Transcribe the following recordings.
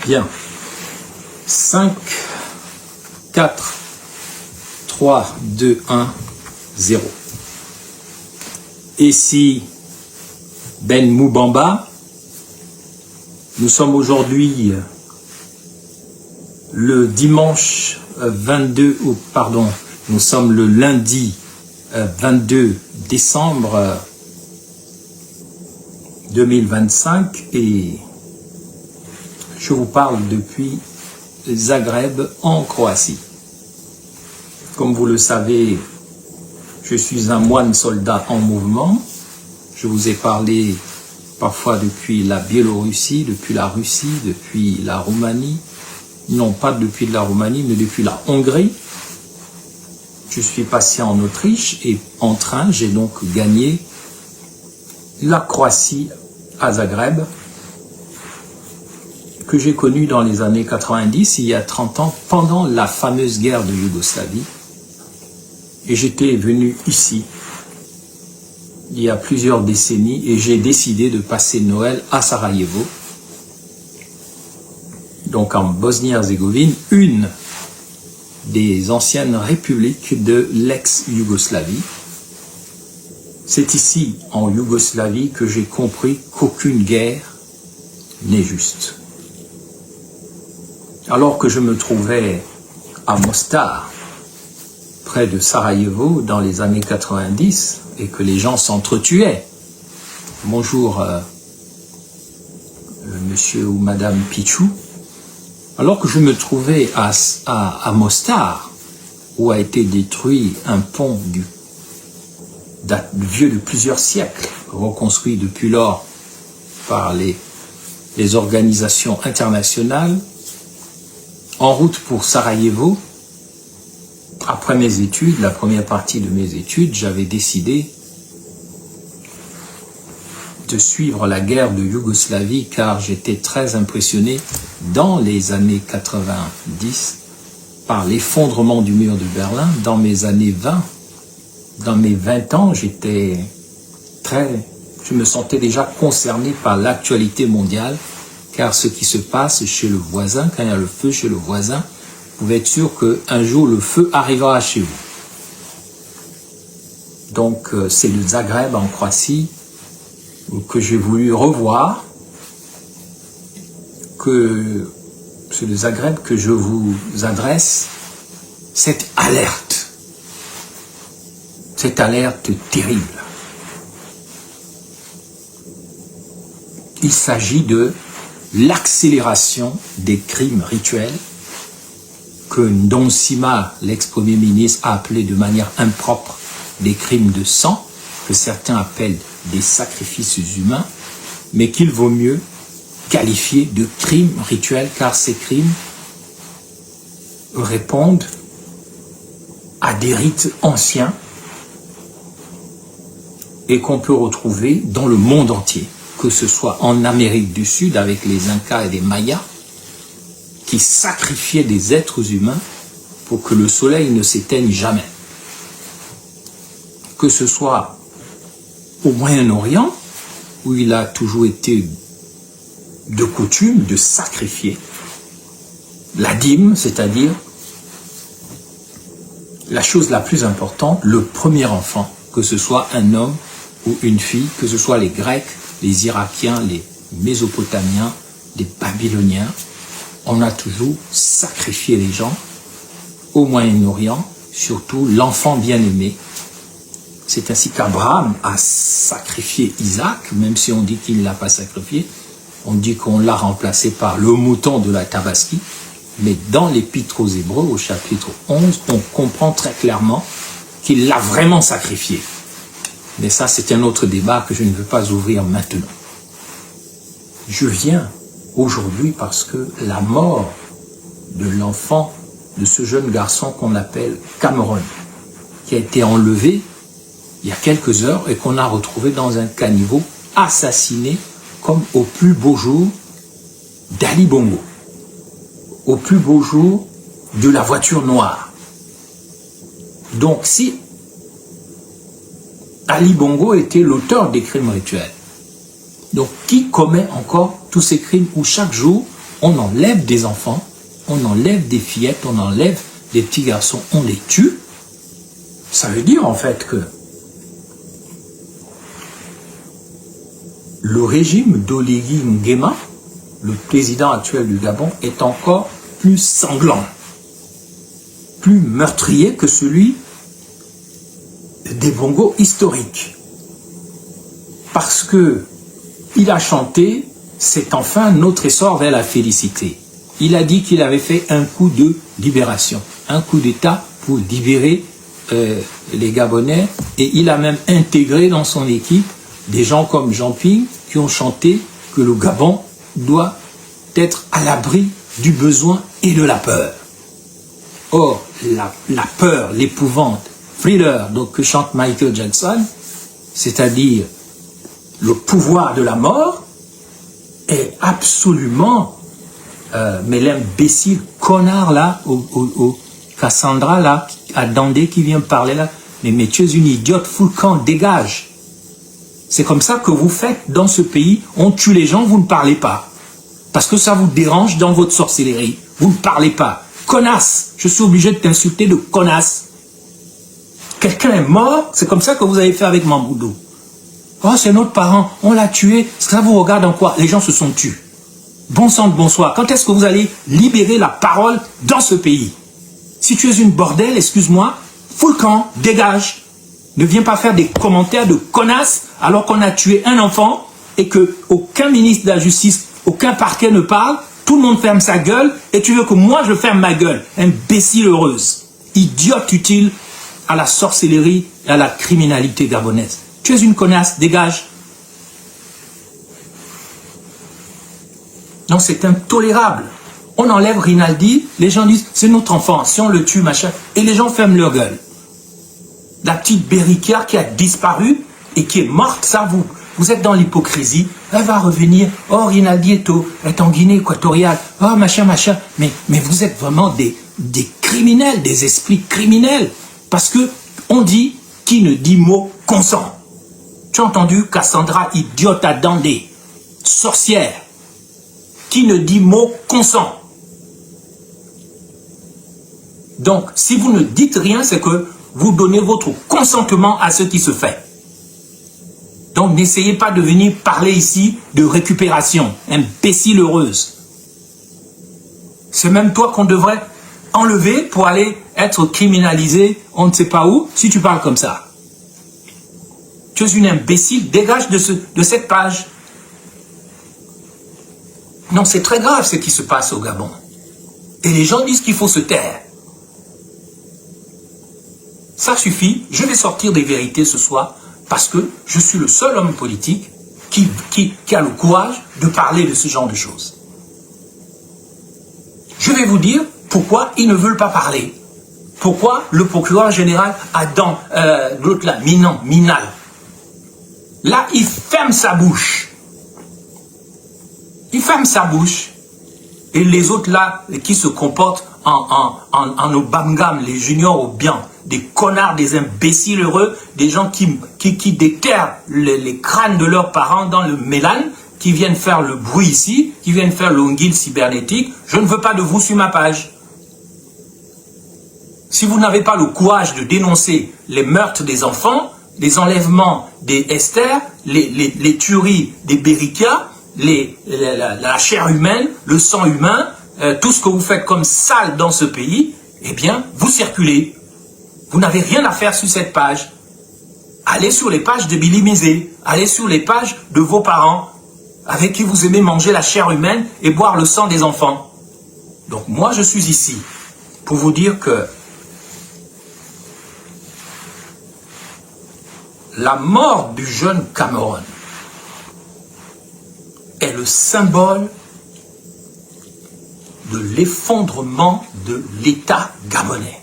Bien. 5, 4, 3, 2, 1, 0. Ici Ben Moubamba. Nous sommes aujourd'hui le dimanche 22, ou pardon, nous sommes le lundi 22 décembre 2025 et je vous parle depuis Zagreb en Croatie. Comme vous le savez, je suis un moine soldat en mouvement. Je vous ai parlé parfois depuis la Biélorussie, depuis la Russie, depuis la Roumanie. Non pas depuis la Roumanie, mais depuis la Hongrie. Je suis passé en Autriche et en train, j'ai donc gagné la Croatie à Zagreb, que j'ai connue dans les années 90, il y a 30 ans, pendant la fameuse guerre de Yougoslavie. Et j'étais venu ici, il y a plusieurs décennies, et j'ai décidé de passer Noël à Sarajevo, donc en Bosnie-Herzégovine, une des anciennes républiques de l'ex-Yougoslavie. C'est ici, en Yougoslavie, que j'ai compris qu'aucune guerre n'est juste. Alors que je me trouvais à Mostar, près de Sarajevo, dans les années 90, et que les gens s'entretuaient. Bonjour, monsieur ou madame Pichou. Alors que je me trouvais à Mostar, où a été détruit un pont vieux de plusieurs siècles, reconstruit depuis lors par les organisations internationales, en route pour Sarajevo, après mes études, la première partie de mes études, j'avais décidé de suivre la guerre de Yougoslavie car j'étais très impressionné dans les années 90 par l'effondrement du mur de Berlin. Dans mes années 20, dans mes 20 ans, je me sentais déjà concerné par l'actualité mondiale car ce qui se passe chez le voisin, quand il y a le feu chez le voisin, vous pouvez être sûr qu'un jour le feu arrivera chez vous. Donc c'est le Zagreb en Croatie que j'ai voulu revoir, c'est le Zagreb que je vous adresse cette alerte terrible. Il s'agit de l'accélération des crimes rituels que Ndong Sima, l'ex-premier ministre, a appelé de manière impropre des crimes de sang, que certains appellent des sacrifices humains, mais qu'il vaut mieux qualifier de crimes rituels, car ces crimes répondent à des rites anciens et qu'on peut retrouver dans le monde entier, que ce soit en Amérique du Sud avec les Incas et les Mayas, qui sacrifiaient des êtres humains pour que le soleil ne s'éteigne jamais. Que ce soit au Moyen-Orient, où il a toujours été de coutume de sacrifier la dîme, c'est-à-dire la chose la plus importante, le premier enfant, que ce soit un homme ou une fille, que ce soit les Grecs, les Irakiens, les Mésopotamiens, les Babyloniens, on a toujours sacrifié les gens au Moyen-Orient, surtout l'enfant bien-aimé. C'est ainsi qu'Abraham a sacrifié Isaac, même si on dit qu'il ne l'a pas sacrifié. On dit qu'on l'a remplacé par le mouton de la Tabaski. Mais dans l'Épître aux Hébreux, au chapitre 11, on comprend très clairement qu'il l'a vraiment sacrifié. Mais ça, c'est un autre débat que je ne veux pas ouvrir maintenant. Je viens aujourd'hui parce que la mort de l'enfant, de ce jeune garçon qu'on appelle Cameron, qui a été enlevé il y a quelques heures et qu'on a retrouvé dans un caniveau, assassiné comme au plus beau jour d'Ali Bongo, au plus beau jour de la voiture noire. Donc si Ali Bongo était l'auteur des crimes rituels, donc qui commet encore tous ces crimes où chaque jour on enlève des enfants, on enlève des fillettes, on enlève des petits garçons, on les tue. Ça veut dire en fait que le régime d'Oligui Nguema, le président actuel du Gabon, est encore plus sanglant, plus meurtrier que celui des Bongo historiques. Parce que il a chanté « C'est enfin notre essor vers la félicité ». Il a dit qu'il avait fait un coup de libération, un coup d'État pour libérer les Gabonais, et il a même intégré dans son équipe des gens comme Jean Ping qui ont chanté que le Gabon doit être à l'abri du besoin et de la peur. Or, la peur, l'épouvante, Thriller, donc que chante Michael Jackson, c'est-à-dire le pouvoir de la mort, est absolument, mais l'imbécile connard là, au Cassandra là, à Dandé qui vient parler là, mais tu es une idiote, fous le camp, dégage. C'est comme ça que vous faites dans ce pays, on tue les gens, vous ne parlez pas. Parce que ça vous dérange dans votre sorcellerie, vous ne parlez pas. Connasse, je suis obligé de t'insulter de connasse. Quelqu'un est mort, c'est comme ça que vous avez fait avec Mamboudou. Oh, c'est notre parent, on l'a tué, ça vous regarde en quoi? Les gens se sont tués. Bon sang de bonsoir, quand est-ce que vous allez libérer la parole dans ce pays? Si tu es une bordel, excuse-moi, fous le camp, dégage. Ne viens pas faire des commentaires de connasse alors qu'on a tué un enfant et que aucun ministre de la Justice, aucun parquet ne parle, tout le monde ferme sa gueule et tu veux que moi je ferme ma gueule. Imbécile heureuse, idiote utile à la sorcellerie et à la criminalité gabonaise. Tu es une connasse, dégage. Non, c'est intolérable. On enlève Rinaldi, les gens disent c'est notre enfant, si on le tue, machin, et les gens ferment leur gueule. La petite Bérikia qui a disparu et qui est morte, ça vous êtes dans l'hypocrisie, elle va revenir, oh Rinaldi est en Guinée équatoriale, oh machin, machin, mais vous êtes vraiment des criminels, des esprits criminels, parce que on dit qui ne dit mot consent. Tu as entendu Cassandra, idiote à Dandé, sorcière, qui ne dit mot consent. Donc, si vous ne dites rien, c'est que vous donnez votre consentement à ce qui se fait. Donc, n'essayez pas de venir parler ici de récupération, imbécile heureuse. C'est même toi qu'on devrait enlever pour aller être criminalisé, on ne sait pas où, si tu parles comme ça. Tu es une imbécile, dégage de cette page. Non, c'est très grave ce qui se passe au Gabon. Et les gens disent qu'il faut se taire. Ça suffit, je vais sortir des vérités ce soir, parce que je suis le seul homme politique qui a le courage de parler de ce genre de choses. Je vais vous dire pourquoi ils ne veulent pas parler. Pourquoi le procureur général Adam, l'autre là, Minal, là, il ferme sa bouche. Il ferme sa bouche. Et les autres là, qui se comportent en Obamgam, les juniors au bien, des connards, des imbéciles heureux, des gens qui déterrent les crânes de leurs parents dans le mélan, qui viennent faire le bruit ici, qui viennent faire l'onguille cybernétique. Je ne veux pas de vous sur ma page. Si vous n'avez pas le courage de dénoncer les meurtres des enfants, les enlèvements des Esther, les tueries des Bérikia, la chair humaine, le sang humain, tout ce que vous faites comme sale dans ce pays, eh bien, vous circulez. Vous n'avez rien à faire sur cette page. Allez sur les pages de Billy Mizé, allez sur les pages de vos parents, avec qui vous aimez manger la chair humaine et boire le sang des enfants. Donc moi, je suis ici pour vous dire que la mort du jeune Cameron est le symbole de l'effondrement de l'État gabonais.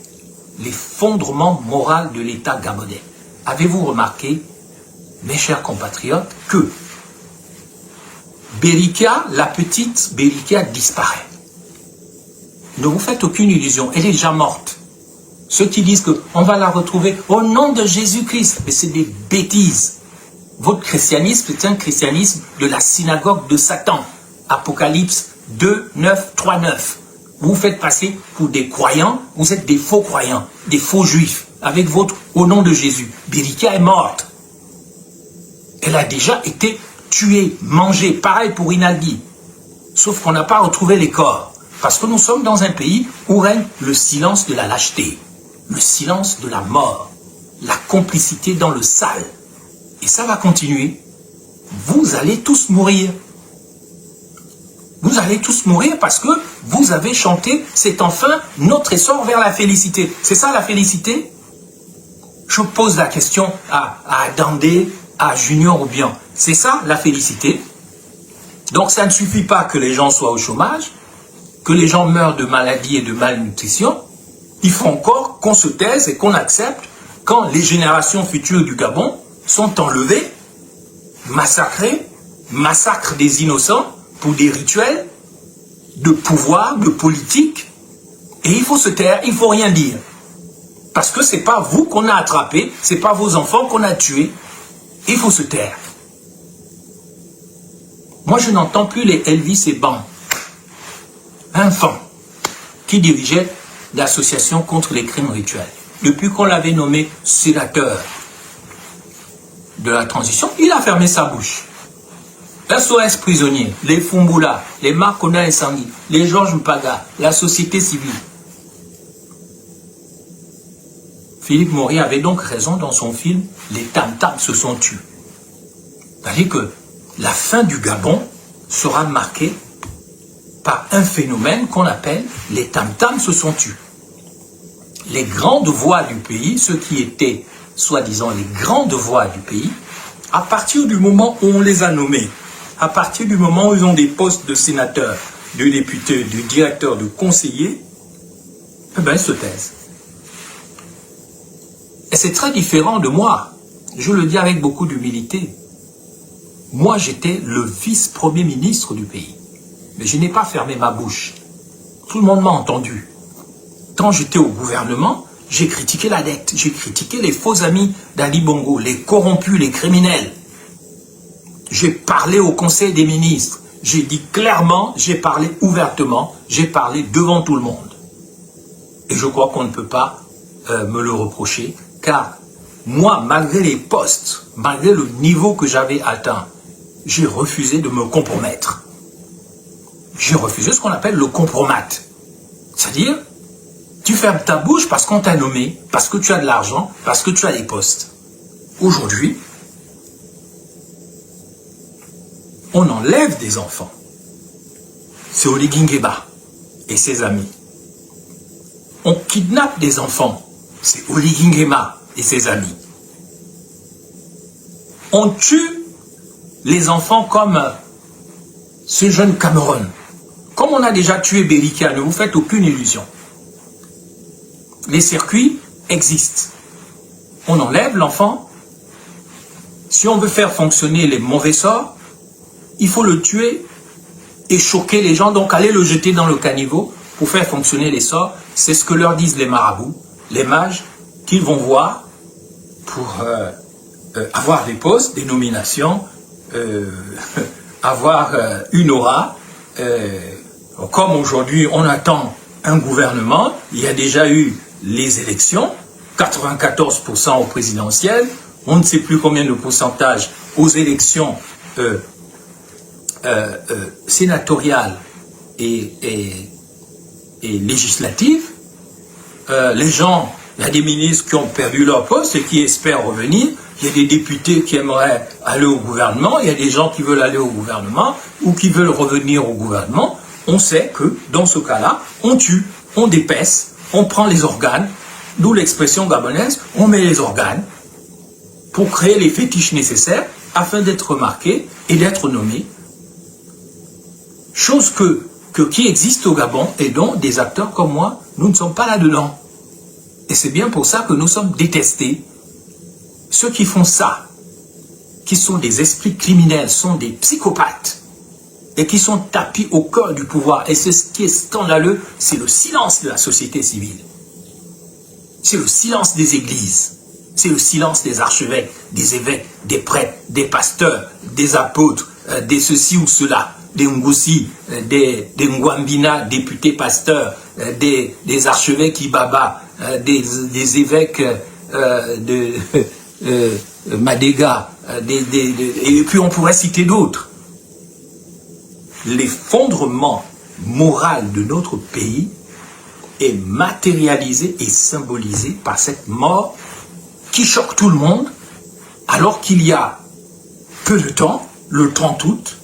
L'effondrement moral de l'État gabonais. Avez-vous remarqué, mes chers compatriotes, que Bérikia, la petite Bérikia, disparaît. Ne vous faites aucune illusion, elle est déjà morte. Ceux qui disent qu'on va la retrouver au nom de Jésus-Christ, mais c'est des bêtises. Votre christianisme est un christianisme de la synagogue de Satan. Apocalypse 2, 9, 3, 9. Vous vous faites passer pour des croyants, vous êtes des faux croyants, des faux juifs, avec votre au nom de Jésus. Berikia est morte. Elle a déjà été tuée, mangée, pareil pour Inaldi. Sauf qu'on n'a pas retrouvé les corps. Parce que nous sommes dans un pays où règne le silence de la lâcheté, le silence de la mort, la complicité dans le sale. Et ça va continuer. Vous allez tous mourir. Vous allez tous mourir parce que vous avez chanté, c'est enfin notre essor vers la félicité. C'est ça la félicité? Je pose la question à Dandé, à Junior ou bien. C'est ça la félicité? Donc ça ne suffit pas que les gens soient au chômage, que les gens meurent de maladies et de malnutrition. Il faut encore qu'on se taise et qu'on accepte quand les générations futures du Gabon sont enlevées, massacrées, massacrent des innocents pour des rituels de pouvoir, de politique. Et il faut se taire, il ne faut rien dire. Parce que ce n'est pas vous qu'on a attrapé, ce n'est pas vos enfants qu'on a tués. Il faut se taire. Moi, je n'entends plus les Elvis et Ban, enfants, qui dirigeaient l'association contre les crimes rituels. Depuis qu'on l'avait nommé sénateur de la transition, il a fermé sa bouche. SOS prisonniers, les Fumbula, les Makona et Sangui, les Georges Mpaga, la société civile. Philippe Maury avait donc raison dans son film « Les tam-tams se sont tus ». C'est-à-dire que la fin du Gabon sera marquée par un phénomène qu'on appelle « les tam-tams se sont tus ». Les grandes voix du pays, ceux qui étaient soi-disant les grandes voix du pays, à partir du moment où on les a nommés, à partir du moment où ils ont des postes de sénateurs, de députés, de directeurs, de conseillers, eh bien, ils se taisent. Et c'est très différent de moi. Je le dis avec beaucoup d'humilité. Moi, j'étais le vice-premier ministre du pays. Mais je n'ai pas fermé ma bouche. Tout le monde m'a entendu. Quand j'étais au gouvernement, j'ai critiqué la dette. J'ai critiqué les faux amis d'Ali Bongo, les corrompus, les criminels. J'ai parlé au Conseil des ministres. J'ai dit clairement, j'ai parlé ouvertement, j'ai parlé devant tout le monde. Et je crois qu'on ne peut pas me le reprocher, car moi, malgré les postes, malgré le niveau que j'avais atteint, j'ai refusé de me compromettre. J'ai refusé ce qu'on appelle le compromat. C'est-à-dire, tu fermes ta bouche parce qu'on t'a nommé, parce que tu as de l'argent, parce que tu as des postes. Aujourd'hui, on enlève des enfants. C'est Oligui Nguema et ses amis. On kidnappe des enfants. C'est Oligui Nguema et ses amis. On tue les enfants comme ce jeune Cameroun. Comme on a déjà tué Berikia, ne vous faites aucune illusion. Les circuits existent. On enlève l'enfant. Si on veut faire fonctionner les mauvais sorts, il faut le tuer et choquer les gens, donc aller le jeter dans le caniveau pour faire fonctionner les sorts. C'est ce que leur disent les marabouts, les mages, qu'ils vont voir pour avoir des postes, des nominations, avoir une aura. Comme aujourd'hui, on attend un gouvernement, il y a déjà eu les élections, 94% au présidentiel, on ne sait plus combien de pourcentage aux élections sénatoriales et législatives. Les gens, il y a des ministres qui ont perdu leur poste et qui espèrent revenir. Il y a des députés qui aimeraient aller au gouvernement. Il y a des gens qui veulent aller au gouvernement ou qui veulent revenir au gouvernement. On sait que dans ce cas-là, on tue, on dépèce, on prend les organes, d'où l'expression gabonaise, on met les organes pour créer les fétiches nécessaires afin d'être remarqué et d'être nommé. Chose qui existe au Gabon et dont des acteurs comme moi, nous ne sommes pas là-dedans. Et c'est bien pour ça que nous sommes détestés. Ceux qui font ça, qui sont des esprits criminels, sont des psychopathes et qui sont tapis au cœur du pouvoir. Et c'est ce qui est scandaleux, c'est le silence de la société civile. C'est le silence des églises. C'est le silence des archevêques, des évêques, des prêtres, des pasteurs, des apôtres, des ceci ou cela. des Ngoussi, des Ngwambina, députés pasteurs, des archevêques Ibaba, des évêques de Madega, et puis on pourrait citer d'autres. L'effondrement moral de notre pays est matérialisé et symbolisé par cette mort qui choque tout le monde, alors qu'il y a peu de temps, le 30 août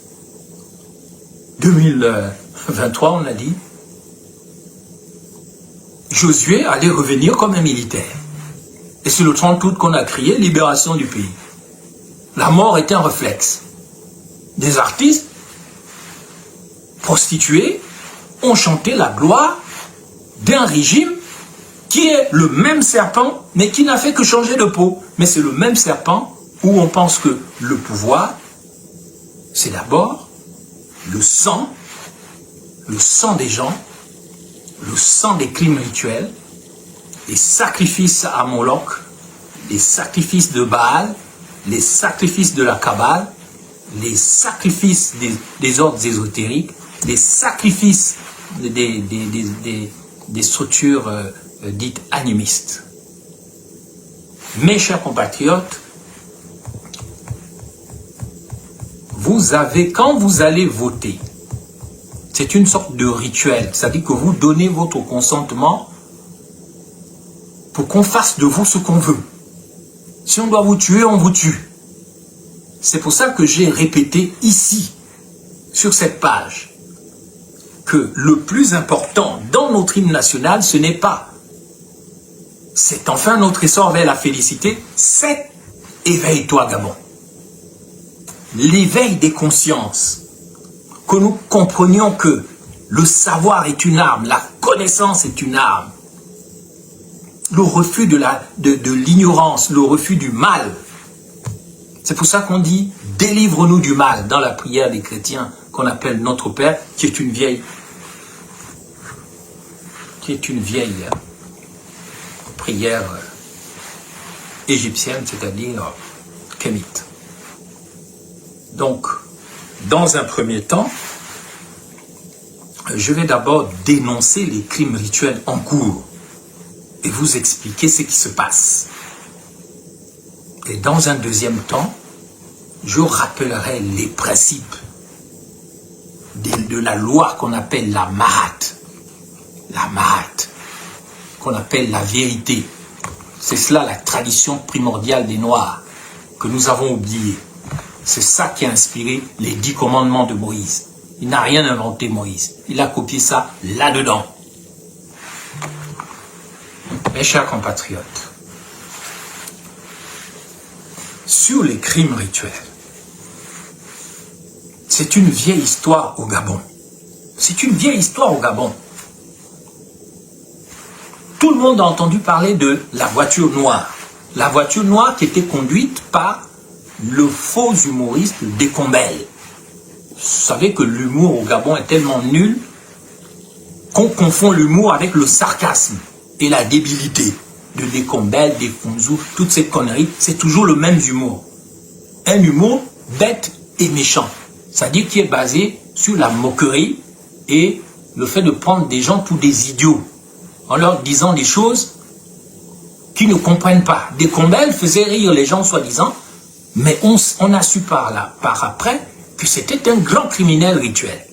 2023, on a dit, Josué allait revenir comme un militaire. Et c'est le 30 août qu'on a crié libération du pays. La mort est un réflexe. Des artistes prostituées ont chanté la gloire d'un régime qui est le même serpent, mais qui n'a fait que changer de peau. Mais c'est le même serpent où on pense que le pouvoir, c'est d'abord le sang des gens, le sang des crimes rituels, les sacrifices à Moloch, les sacrifices de Baal, les sacrifices de la Kabbale, les sacrifices des ordres ésotériques, les sacrifices des structures dites animistes. Mes chers compatriotes, vous avez, quand vous allez voter, c'est une sorte de rituel, c'est-à-dire que vous donnez votre consentement pour qu'on fasse de vous ce qu'on veut. Si on doit vous tuer, on vous tue. C'est pour ça que j'ai répété ici, sur cette page, que le plus important dans notre hymne national, ce n'est pas, c'est enfin notre essor vers la félicité, c'est éveille-toi Gabon. L'éveil des consciences, que nous comprenions que le savoir est une arme, la connaissance est une arme, le refus de l'ignorance, le refus du mal. C'est pour ça qu'on dit « délivre-nous du mal » dans la prière des chrétiens qu'on appelle Notre Père, qui est une vieille prière égyptienne, c'est-à-dire kémite. Donc, dans un premier temps, je vais d'abord dénoncer les crimes rituels en cours et vous expliquer ce qui se passe. Et dans un deuxième temps, je rappellerai les principes de la loi qu'on appelle la Mahat, qu'on appelle la vérité. C'est cela la tradition primordiale des Noirs que nous avons oubliée. C'est ça qui a inspiré les 10 commandements de Moïse. Il n'a rien inventé, Moïse. Il a copié ça là-dedans. Mes chers compatriotes, sur les crimes rituels, c'est une vieille histoire au Gabon. C'est une vieille histoire au Gabon. Tout le monde a entendu parler de la voiture noire. La voiture noire qui était conduite par le faux humoriste Decombel. Vous savez que l'humour au Gabon est tellement nul qu'on confond l'humour avec le sarcasme et la débilité. De Decombel, des Fonzou, toutes ces conneries, c'est toujours le même humour. Un humour bête et méchant. C'est-à-dire qui est basé sur la moquerie et le fait de prendre des gens pour des idiots en leur disant des choses qu'ils ne comprennent pas. Decombel faisait rire les gens soi-disant, mais on a su par après que c'était un grand criminel rituel.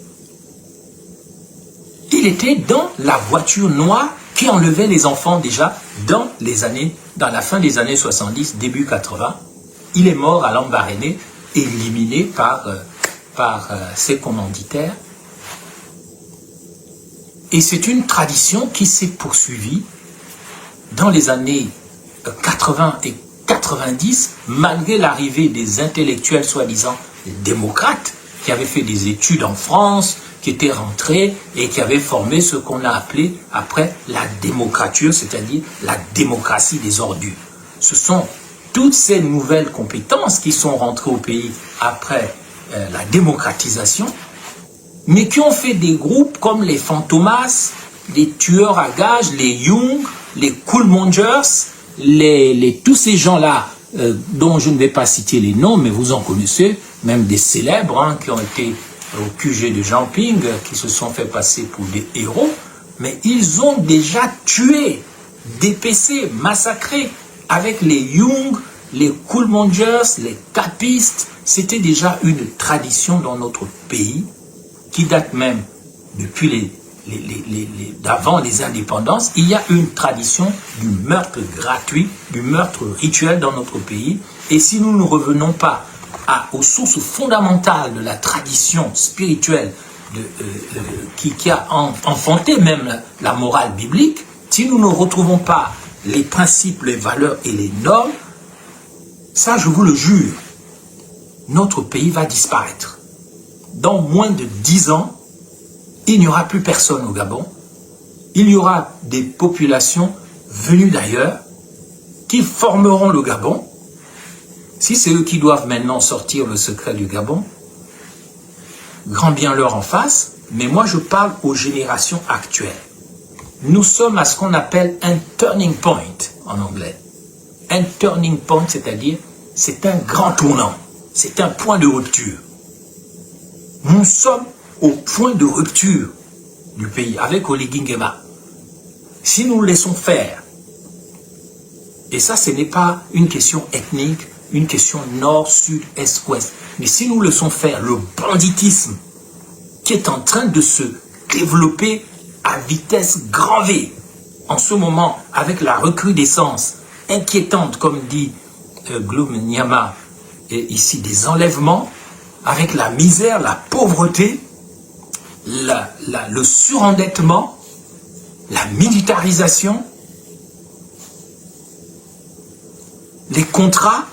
Il était dans la voiture noire qui enlevait les enfants déjà dans la fin des années 70, début 80. Il est mort à Lambaréné, éliminé par ses commanditaires. Et c'est une tradition qui s'est poursuivie dans les années 80 et 90, malgré l'arrivée des intellectuels soi-disant démocrates, qui avaient fait des études en France, qui étaient rentrés et qui avaient formé ce qu'on a appelé après la démocrature, c'est-à-dire la démocratie des ordures. Ce sont toutes ces nouvelles compétences qui sont rentrées au pays après la démocratisation, mais qui ont fait des groupes comme les Fantomas, les tueurs à gages, les Young, les Coolmongers, tous ces gens-là dont je ne vais pas citer les noms, mais vous en connaissez, même des célèbres qui ont été au QG de Jean-Ping, qui se sont fait passer pour des héros, mais ils ont déjà tué, dépecé, massacré avec les Young, les Coolmongers, les capistes. C'était déjà une tradition dans notre pays qui date même depuis d'avant les indépendances. Il y a une tradition du meurtre gratuit, du meurtre rituel dans notre pays. Et si nous ne revenons pas aux sources fondamentales de la tradition spirituelle qui a enfanté même la morale biblique, si nous ne retrouvons pas les principes, les valeurs et les normes, ça je vous le jure, notre pays va disparaître. Dans moins de 10 ans, il n'y aura plus personne au Gabon. Il y aura des populations venues d'ailleurs qui formeront le Gabon. Si c'est eux qui doivent maintenant sortir le secret du Gabon, grand bien leur en face, mais moi je parle aux générations actuelles. Nous sommes à ce qu'on appelle un turning point en anglais. Un turning point, c'est-à-dire, c'est un grand tournant, c'est un point de rupture. Nous sommes au point de rupture du pays avec Oligui Nguema. Si nous le laissons faire, et ça ce n'est pas une question ethnique, une question nord, sud, est, ouest, mais si nous le laissons faire, le banditisme qui est en train de se développer à vitesse grand V, en ce moment, avec la recrudescence inquiétante, comme dit Gloum Nyama, et ici des enlèvements, avec la misère, la pauvreté, le surendettement, la militarisation, les contrats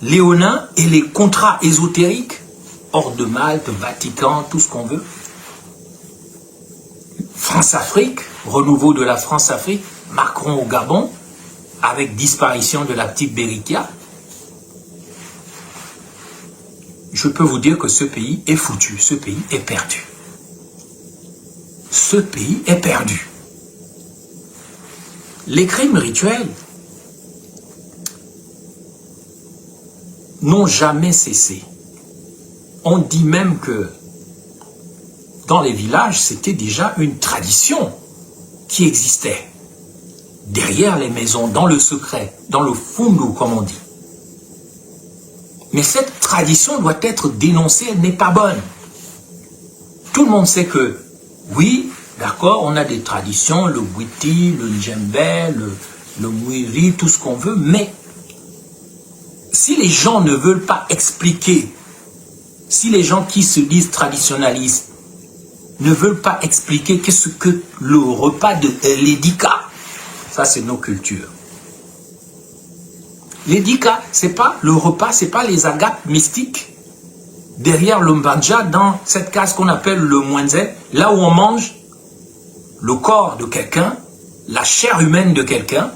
léonins et les contrats ésotériques, hors de Malte, Vatican, tout ce qu'on veut. France-Afrique, renouveau de la France-Afrique, Macron au Gabon, avec disparition de la petite Berikia. Je peux vous dire que ce pays est foutu, ce pays est perdu. Ce pays est perdu. Les crimes rituels n'ont jamais cessé. On dit même que dans les villages, c'était déjà une tradition qui existait. Derrière les maisons, dans le secret, dans le fundu, comme on dit. Mais cette tradition doit être dénoncée, elle n'est pas bonne. Tout le monde sait que, oui, d'accord, on a des traditions, le Witi, le Djembe, le Mwiri, tout ce qu'on veut, mais si les gens ne veulent pas expliquer, si les gens qui se disent traditionnalistes ne veulent pas expliquer qu'est-ce que le repas de l'Edika, ça c'est nos cultures. L'Edika, c'est pas le repas, c'est pas les agapes mystiques derrière le mbanja, dans cette case qu'on appelle le mwenze, là où on mange le corps de quelqu'un, la chair humaine de quelqu'un.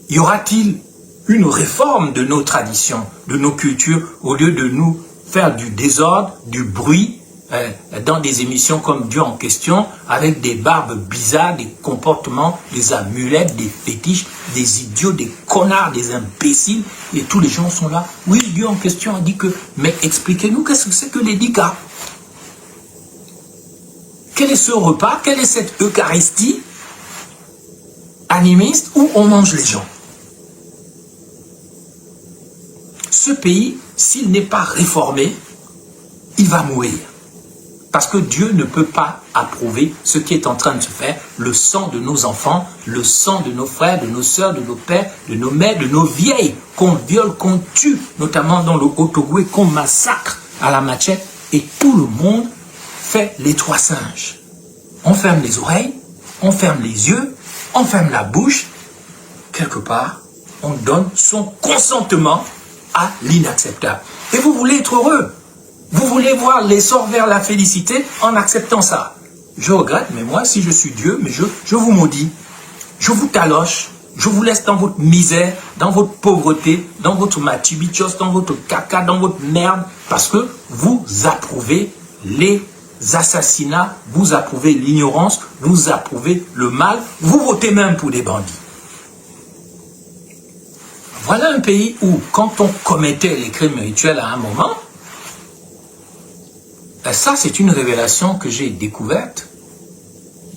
Y aura-t-il une réforme de nos traditions, de nos cultures, au lieu de nous faire du désordre, du bruit, dans des émissions comme Dieu en question, avec des barbes bizarres, des comportements, des amulettes, des fétiches, des idiots, des connards, des imbéciles, et tous les gens sont là. Oui, Dieu en question a dit que, mais expliquez-nous qu'est-ce que c'est que l'Edika? Quel est ce repas? Quelle est cette Eucharistie animiste où on mange les gens? Ce pays, s'il n'est pas réformé, il va mourir. Parce que Dieu ne peut pas approuver ce qui est en train de se faire, le sang de nos enfants, le sang de nos frères, de nos sœurs, de nos pères, de nos mères, de nos vieilles, qu'on viole, qu'on tue, notamment dans le Haut-Ogooué, qu'on massacre à la machette, et tout le monde fait les trois singes. On ferme les oreilles, on ferme les yeux, on ferme la bouche, quelque part, on donne son consentement à l'inacceptable. Et vous voulez être heureux. Vous voulez voir l'essor vers la félicité en acceptant ça. Je regrette, mais moi, si je suis Dieu, mais je vous maudis. Je vous taloche. Je vous laisse dans votre misère, dans votre pauvreté, dans votre matubichos, dans votre caca, dans votre merde, parce que vous approuvez les assassinats, vous approuvez l'ignorance, vous approuvez le mal, vous votez même pour des bandits. Voilà un pays où, quand on commettait les crimes rituels à un moment, Ça, c'est une révélation que j'ai découverte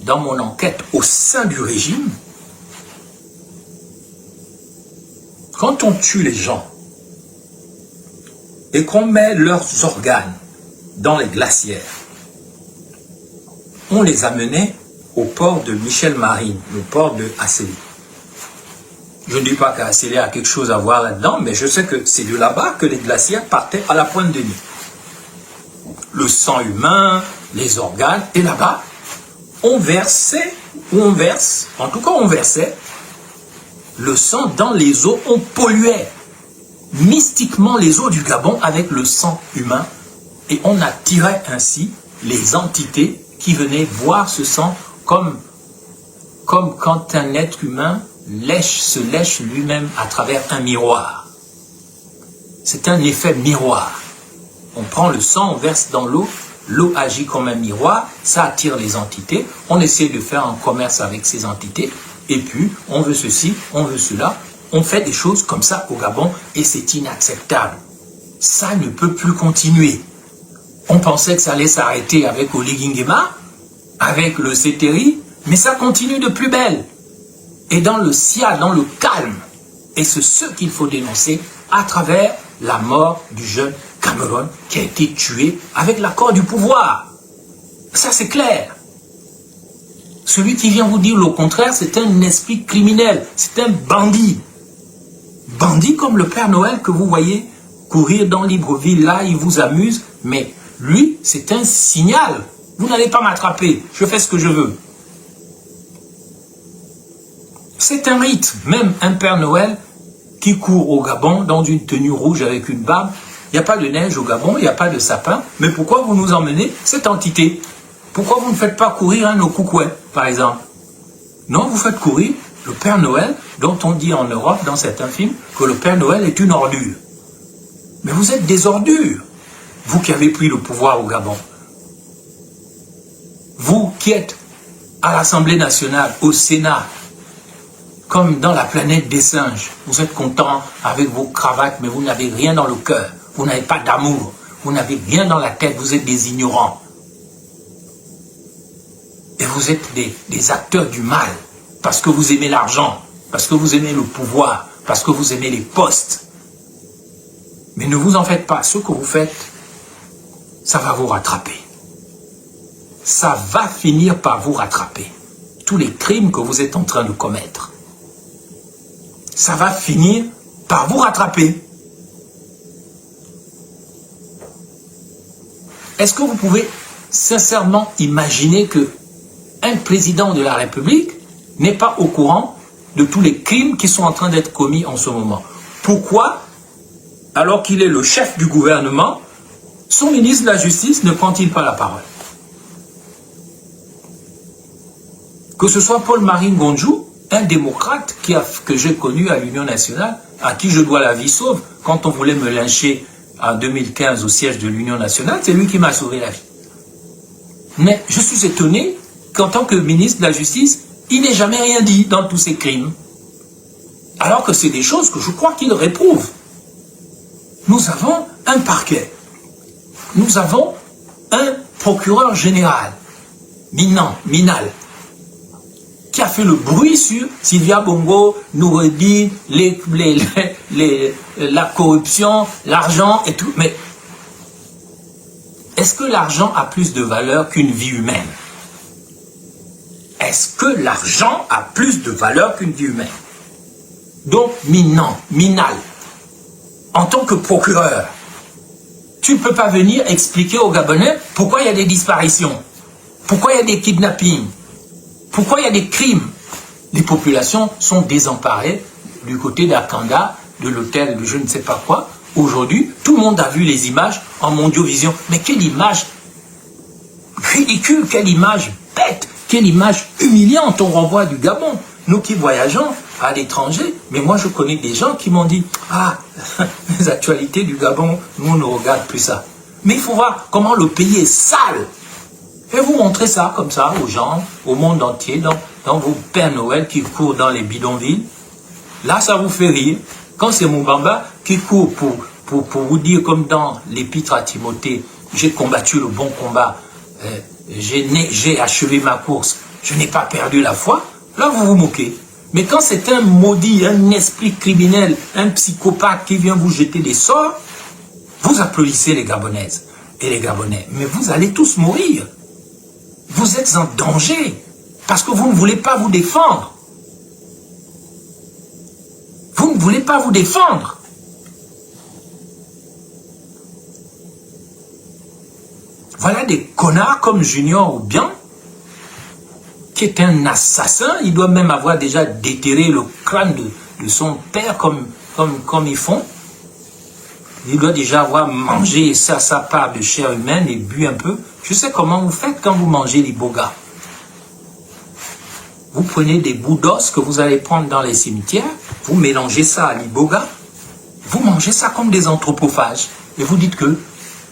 dans mon enquête au sein du régime. Quand on tue les gens et qu'on met leurs organes dans les glacières, on les amenait au port de Michel Marine, le port de Assélie. Je ne dis pas qu'Assélie a quelque chose à voir là-dedans, mais je sais que c'est de là-bas que les glacières partaient à la pointe de Nez. Le sang humain, les organes, et là-bas, on versait le sang dans les eaux, on polluait mystiquement les eaux du Gabon avec le sang humain, et on attirait ainsi les entités qui venaient voir ce sang comme quand un être humain se lèche lui-même à travers un miroir. C'est un effet miroir. On prend le sang, on verse dans l'eau, l'eau agit comme un miroir, ça attire les entités, on essaie de faire un commerce avec ces entités, et puis on veut ceci, on veut cela, on fait des choses comme ça au Gabon, et c'est inacceptable. Ça ne peut plus continuer. On pensait que ça allait s'arrêter avec Oligui Nguema, avec le CTRI, mais ça continue de plus belle. Et dans le SIA, dans le calme, et c'est ce qu'il faut dénoncer à travers la mort du jeune Cameron qui a été tué avec l'accord du pouvoir. Ça c'est clair. Celui qui vient vous dire le contraire, c'est un esprit criminel, c'est un bandit. Bandit comme le Père Noël que vous voyez courir dans Libreville, là il vous amuse, mais lui c'est un signal. Vous n'allez pas m'attraper, je fais ce que je veux. C'est un rite, même un Père Noël qui court au Gabon dans une tenue rouge avec une barbe. Il n'y a pas de neige au Gabon, il n'y a pas de sapin. Mais pourquoi vous nous emmenez cette entité? Pourquoi vous ne faites pas courir un Okoukwé, par exemple? Non, vous faites courir le Père Noël, dont on dit en Europe, dans certains films, que le Père Noël est une ordure. Mais vous êtes des ordures, vous qui avez pris le pouvoir au Gabon. Vous qui êtes à l'Assemblée nationale, au Sénat, comme dans la planète des singes, vous êtes content avec vos cravates, mais vous n'avez rien dans le cœur. Vous n'avez pas d'amour. Vous n'avez rien dans la tête. Vous êtes des ignorants. Et vous êtes des acteurs du mal. Parce que vous aimez l'argent. Parce que vous aimez le pouvoir. Parce que vous aimez les postes. Mais ne vous en faites pas. Ce que vous faites, ça va vous rattraper. Ça va finir par vous rattraper. Tous les crimes que vous êtes en train de commettre. Ça va finir par vous rattraper. Est-ce que vous pouvez sincèrement imaginer que un président de la République n'est pas au courant de tous les crimes qui sont en train d'être commis en ce moment? Pourquoi, alors qu'il est le chef du gouvernement, son ministre de la Justice ne prend-il pas la parole? Que ce soit Paul-Marie Ngonjou, un démocrate que j'ai connu à l'Union nationale, à qui je dois la vie sauve, quand on voulait me lyncher en 2015 au siège de l'Union nationale, c'est lui qui m'a sauvé la vie. Mais je suis étonné qu'en tant que ministre de la Justice, il n'ait jamais rien dit dans tous ces crimes. Alors que c'est des choses que je crois qu'il réprouve. Nous avons un parquet. Nous avons un procureur général, Minal, qui a fait le bruit sur Sylvia Bongo, Noureddin, la corruption, l'argent et tout. Mais est-ce que l'argent a plus de valeur qu'une vie humaine? Est-ce que l'argent a plus de valeur qu'une vie humaine? Donc, Minal, en tant que procureur, tu ne peux pas venir expliquer aux Gabonais pourquoi il y a des disparitions, pourquoi il y a des kidnappings, pourquoi il y a des crimes. Les populations sont désemparées du côté d'Akanda, de l'hôtel de je ne sais pas quoi. Aujourd'hui, tout le monde a vu les images en mondiovision. Mais quelle image ridicule, quelle image bête, quelle image humiliante on renvoie du Gabon. Nous qui voyageons à l'étranger, mais moi je connais des gens qui m'ont dit « Ah, les actualités du Gabon, nous on ne regarde plus ça. » Mais il faut voir comment le pays est sale. Et vous montrez ça comme ça aux gens, au monde entier, dans vos Pères Noël qui courent dans les bidonvilles. Là, ça vous fait rire. Quand c'est Moubamba qui court pour vous dire, comme dans l'épître à Timothée, j'ai combattu le bon combat, j'ai achevé ma course, je n'ai pas perdu la foi, là vous vous moquez. Mais quand c'est un maudit, un esprit criminel, un psychopathe qui vient vous jeter des sorts, vous applaudissez les Gabonaises et les Gabonais. Mais vous allez tous mourir. Vous êtes en danger parce que vous ne voulez pas vous défendre. Vous ne voulez pas vous défendre. Voilà des connards comme Junior ou bien, qui est un assassin. Il doit même avoir déjà déterré le crâne de son père comme ils font. Il doit déjà avoir mangé sa part de chair humaine et bu un peu. Je sais comment vous faites quand vous mangez les bogas. Vous prenez des bouts d'os que vous allez prendre dans les cimetières, vous mélangez ça à l'iboga, vous mangez ça comme des anthropophages. Et vous dites que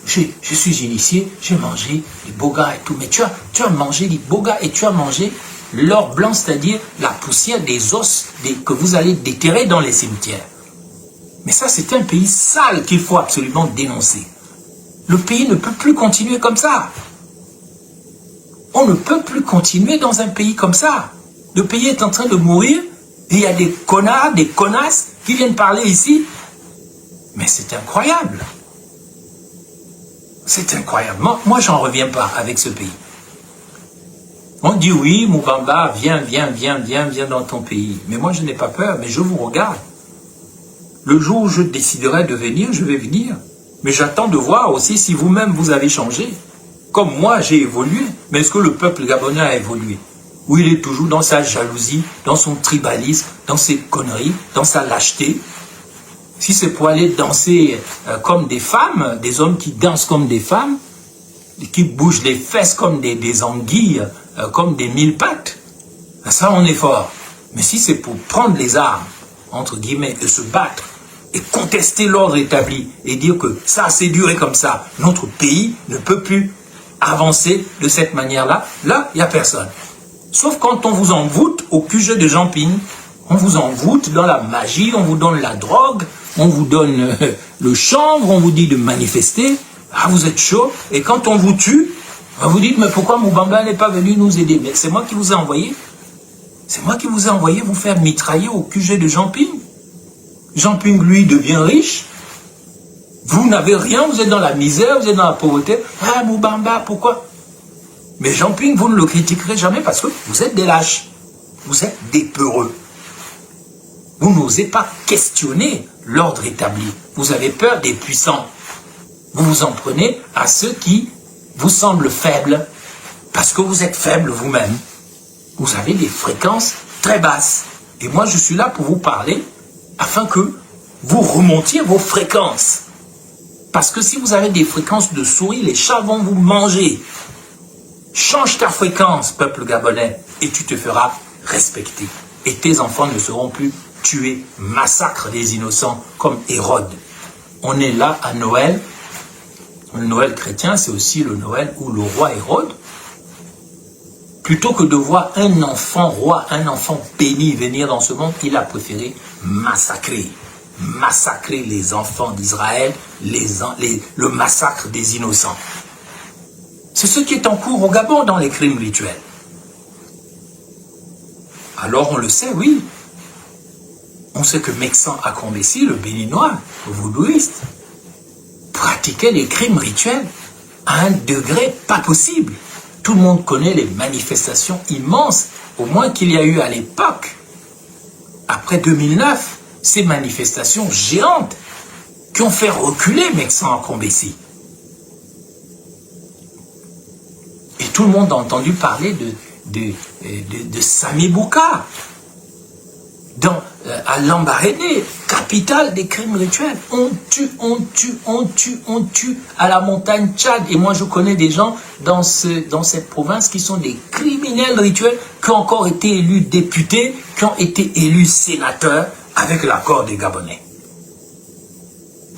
je suis initié, j'ai mangé les bogas et tout. Mais tu as mangé les bogas et tu as mangé l'or blanc, c'est-à-dire la poussière des os que vous allez déterrer dans les cimetières. Mais ça, c'est un pays sale qu'il faut absolument dénoncer. Le pays ne peut plus continuer comme ça. On ne peut plus continuer dans un pays comme ça. Le pays est en train de mourir et il y a des connards, des connasses qui viennent parler ici. Mais c'est incroyable. C'est incroyable. Moi, j'en reviens pas avec ce pays. On dit oui, Moubamba, viens dans ton pays. Mais moi, je n'ai pas peur, mais je vous regarde. Le jour où je déciderai de venir, je vais venir. Mais j'attends de voir aussi si vous-même vous avez changé. Comme moi, j'ai évolué. Mais est-ce que le peuple gabonais a évolué? Ou il est toujours dans sa jalousie, dans son tribalisme, dans ses conneries, dans sa lâcheté? Si c'est pour aller danser comme des femmes, des hommes qui dansent comme des femmes, qui bougent les fesses comme des anguilles, comme des mille pattes, ça on est fort. Mais si c'est pour prendre les armes, entre guillemets, et se battre, et contester l'ordre établi, et dire que ça c'est duré comme ça, notre pays ne peut plus avancer de cette manière-là, là, il n'y a personne. Sauf quand on vous envoûte au QG de Jean-Ping, on vous envoûte dans la magie, on vous donne la drogue, on vous donne le chanvre, on vous dit de manifester, ah vous êtes chaud, et quand on vous tue, vous dites mais pourquoi Moubamba n'est pas venu nous aider? Mais c'est moi qui vous ai envoyé. C'est moi qui vous ai envoyé vous faire mitrailler au QG de Jean-Ping. Jean-Ping, lui, devient riche. Vous n'avez rien, vous êtes dans la misère, vous êtes dans la pauvreté. Ah, Moubamba, pourquoi? Mais Jean-Ping, vous ne le critiquerez jamais parce que vous êtes des lâches. Vous êtes des peureux. Vous n'osez pas questionner l'ordre établi. Vous avez peur des puissants. Vous vous en prenez à ceux qui vous semblent faibles parce que vous êtes faibles vous-même. Vous avez des fréquences très basses. Et moi, je suis là pour vous parler afin que vous remontiez vos fréquences. Parce que si vous avez des fréquences de souris, les chats vont vous manger. Change ta fréquence, peuple gabonais, et tu te feras respecter. Et tes enfants ne seront plus tués, massacre des innocents comme Hérode. On est là à Noël. Le Noël chrétien, c'est aussi le Noël où le roi Hérode, plutôt que de voir un enfant roi, un enfant béni venir dans ce monde, il a préféré massacrer les enfants d'Israël, le massacre des innocents. C'est ce qui est en cours au Gabon dans les crimes rituels. Alors on le sait, oui. On sait que Meksan Akombesi, le béninois, le voodooiste, pratiquait les crimes rituels à un degré pas possible. Tout le monde connaît les manifestations immenses, au moins qu'il y a eu à l'époque. Après 2009, ces manifestations géantes qui ont fait reculer Meksan Akombesi. Et tout le monde a entendu parler de Sami Bouka, à Lambaréné, capitale des crimes rituels. On tue à la montagne Tchad. Et moi, je connais des gens dans cette province qui sont des criminels rituels, qui ont encore été élus députés, qui ont été élus sénateurs avec l'accord des Gabonais.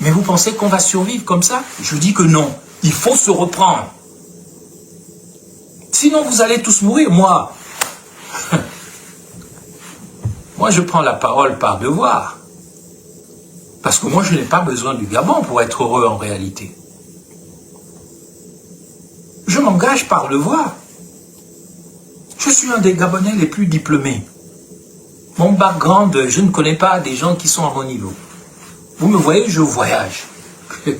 Mais vous pensez qu'on va survivre comme ça? Je dis que non. Il faut se reprendre. Sinon, vous allez tous mourir. Moi, je prends la parole par devoir. Parce que moi, je n'ai pas besoin du Gabon pour être heureux en réalité. Je m'engage par devoir. Je suis un des Gabonais les plus diplômés. Mon background, je ne connais pas des gens qui sont à mon niveau. Vous me voyez, je voyage.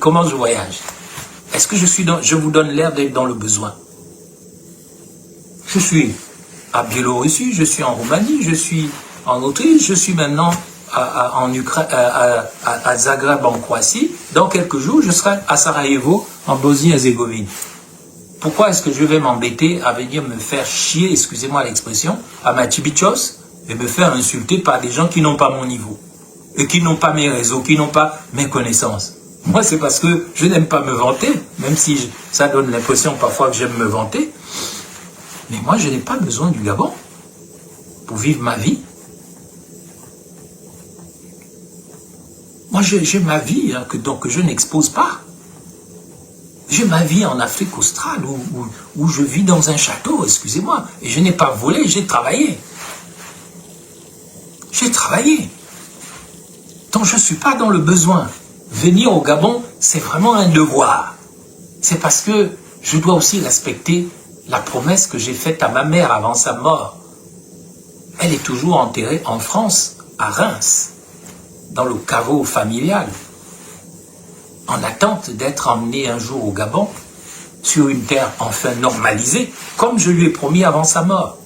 Comment je voyage? Est-ce que je vous donne l'air d'être dans le besoin? Je suis à Biélorussie, je suis en Roumanie, je suis en Autriche, je suis maintenant à Zagreb en Croatie. Dans quelques jours, je serai à Sarajevo en Bosnie-Herzégovine. Pourquoi est-ce que je vais m'embêter à venir me faire chier, excusez-moi l'expression, à Machibichos et me faire insulter par des gens qui n'ont pas mon niveau et qui n'ont pas mes réseaux, qui n'ont pas mes connaissances? Moi, c'est parce que je n'aime pas me vanter, même si ça donne l'impression parfois que j'aime me vanter. Mais moi, je n'ai pas besoin du Gabon pour vivre ma vie. Moi, j'ai ma vie hein, que je n'expose pas. J'ai ma vie en Afrique australe où je vis dans un château, excusez-moi. Et je n'ai pas volé, j'ai travaillé. J'ai travaillé. Donc je ne suis pas dans le besoin. Venir au Gabon, c'est vraiment un devoir. C'est parce que je dois aussi respecter la promesse que j'ai faite à ma mère avant sa mort. Elle est toujours enterrée en France, à Reims, dans le caveau familial, en attente d'être emmenée un jour au Gabon, sur une terre enfin normalisée, comme je lui ai promis avant sa mort.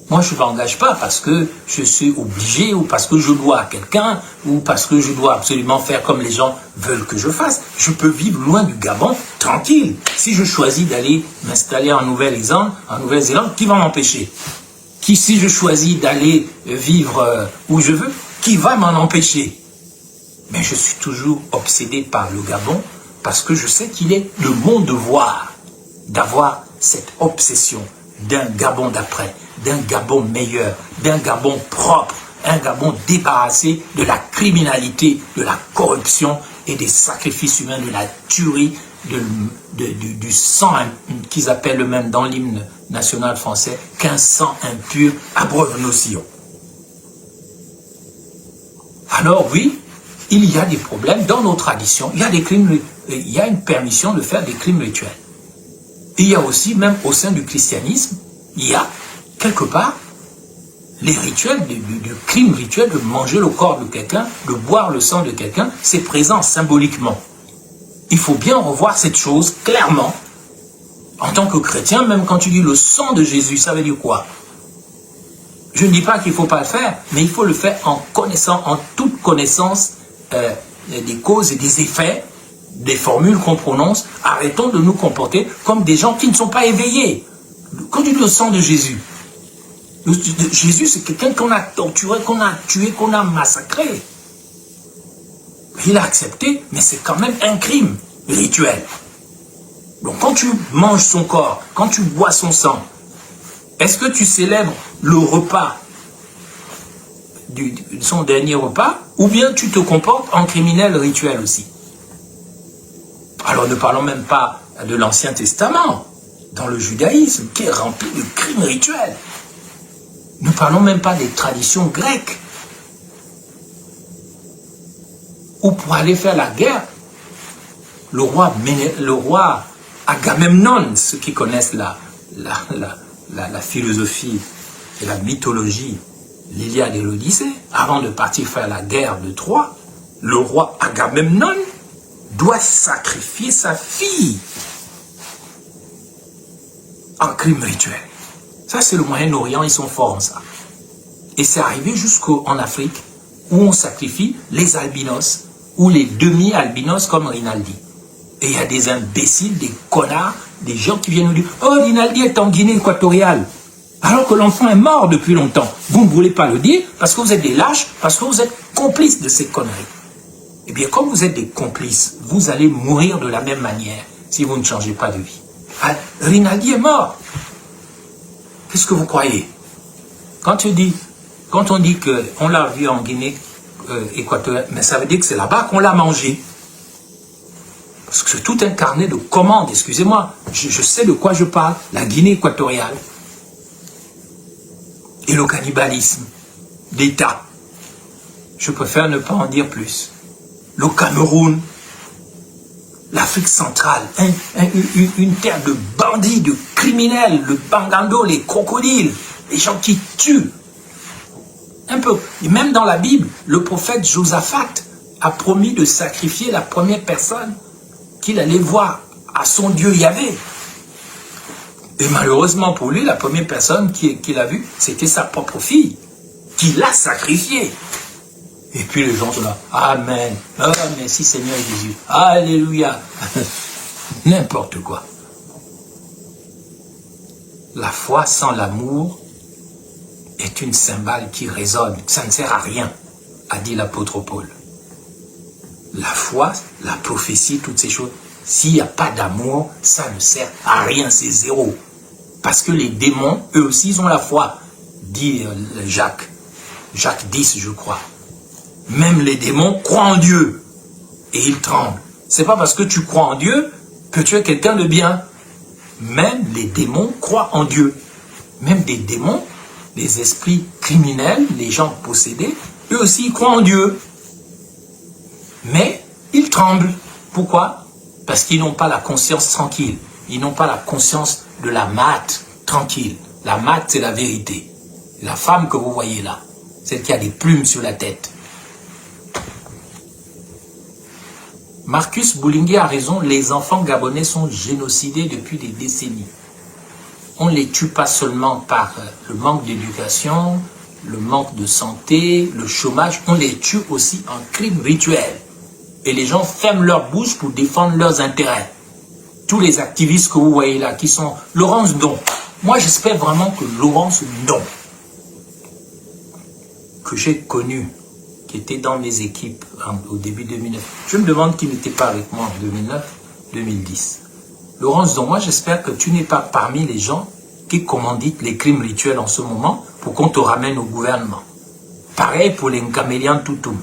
Moi, je ne m'engage pas parce que je suis obligé, ou parce que je dois à quelqu'un, ou parce que je dois absolument faire comme les gens veulent que je fasse. Je peux vivre loin du Gabon, tranquille. Si je choisis d'aller m'installer en Nouvelle-Zélande, qui va m'empêcher? Si je choisis d'aller vivre où je veux, qui va m'en empêcher? Mais je suis toujours obsédé par le Gabon parce que je sais qu'il est de mon devoir d'avoir cette obsession d'un Gabon d'après, d'un Gabon meilleur, d'un Gabon propre, un Gabon débarrassé de la criminalité, de la corruption et des sacrifices humains, de la tuerie, du sang qu'ils appellent eux-mêmes dans l'hymne national français, qu'un sang impur abreuve nos sillons. Alors oui, il y a des problèmes dans nos traditions, il y a des crimes, il y a une permission de faire des crimes rituels. Il y a aussi, même au sein du christianisme, il y a quelque part les rituels, du crime rituel de manger le corps de quelqu'un, de boire le sang de quelqu'un, c'est présent symboliquement. Il faut bien revoir cette chose clairement. En tant que chrétien, même quand tu dis le sang de Jésus, ça veut dire quoi? Je ne dis pas qu'il ne faut pas le faire, mais il faut le faire en connaissant, en toute connaissance des causes et des effets des formules qu'on prononce. Arrêtons de nous comporter comme des gens qui ne sont pas éveillés. Quand tu dis le sang de Jésus, Jésus c'est quelqu'un qu'on a torturé, qu'on a tué, qu'on a massacré. Il a accepté, mais c'est quand même un crime rituel. Donc quand tu manges son corps, quand tu bois son sang, est-ce que tu célèbres le repas, son dernier repas, ou bien tu te comportes en criminel rituel aussi? Alors ne parlons même pas de l'Ancien Testament, dans le judaïsme, qui est rempli de crimes rituels. Ne parlons même pas des traditions grecques, où pour aller faire la guerre, le roi Agamemnon, ceux qui connaissent la philosophie et la mythologie, l'Iliade et l'Odyssée, avant de partir faire la guerre de Troie, le roi Agamemnon doit sacrifier sa fille en crime rituel. Ça, c'est le Moyen-Orient, ils sont forts en ça. Et c'est arrivé jusqu'en Afrique, où on sacrifie les albinos, ou les demi-albinos comme Rinaldi. Et il y a des imbéciles, des connards, des gens qui viennent nous dire « Oh, Rinaldi est en Guinée équatoriale !» Alors que l'enfant est mort depuis longtemps. Vous ne voulez pas le dire parce que vous êtes des lâches, parce que vous êtes complices de ces conneries. Eh bien, comme vous êtes des complices, vous allez mourir de la même manière si vous ne changez pas de vie. Rinaldi est mort. Qu'est-ce que vous croyez? Quand on dit qu'on l'a vu en Guinée équatoriale, mais ça veut dire que c'est là-bas qu'on l'a mangé. Parce que c'est tout un carnet de commandes, excusez-moi, je sais de quoi je parle, la Guinée équatoriale. Et le cannibalisme d'État. Je préfère ne pas en dire plus. Le Cameroun, l'Afrique centrale, une terre de bandits, de criminels, le bangando, les crocodiles, les gens qui tuent. Un peu. Et même dans la Bible, le prophète Josaphat a promis de sacrifier la première personne qu'il allait voir à son Dieu Yahvé. Et malheureusement pour lui, la première personne qu'il a vue, c'était sa propre fille, qui l'a sacrifiée. Et puis les gens sont là, Amen, oh, merci Seigneur Jésus, Alléluia. N'importe quoi. La foi sans l'amour est une cymbale qui résonne, ça ne sert à rien, a dit l'apôtre Paul. La foi, la prophétie, toutes ces choses, s'il n'y a pas d'amour, ça ne sert à rien, c'est zéro. Parce que les démons, eux aussi, ils ont la foi, dit Jacques 10, je crois. Même les démons croient en Dieu et ils tremblent. C'est pas parce que tu crois en Dieu que tu es quelqu'un de bien. Même les démons croient en Dieu. Même des démons, les esprits criminels, les gens possédés, eux aussi ils croient en Dieu. Mais ils tremblent. Pourquoi? Parce qu'ils n'ont pas la conscience tranquille. Ils n'ont pas la conscience de la mat tranquille. La mat, c'est la vérité. La femme que vous voyez là, celle qui a des plumes sur la tête. Marcus Boulinguer a raison, les enfants gabonais sont génocidés depuis des décennies. On ne les tue pas seulement par le manque d'éducation, le manque de santé, le chômage, on les tue aussi en crime rituel. Et les gens ferment leur bouche pour défendre leurs intérêts. Tous les activistes que vous voyez là, qui sont Laurence Don. Moi, j'espère vraiment que Laurence Don, que j'ai connu, qui était dans mes équipes au début 2009. Je me demande qui n'était pas avec moi en 2009-2010. Laurence Don, moi j'espère que tu n'es pas parmi les gens qui commanditent les crimes rituels en ce moment pour qu'on te ramène au gouvernement. Pareil pour les Nkamélian Toutoum.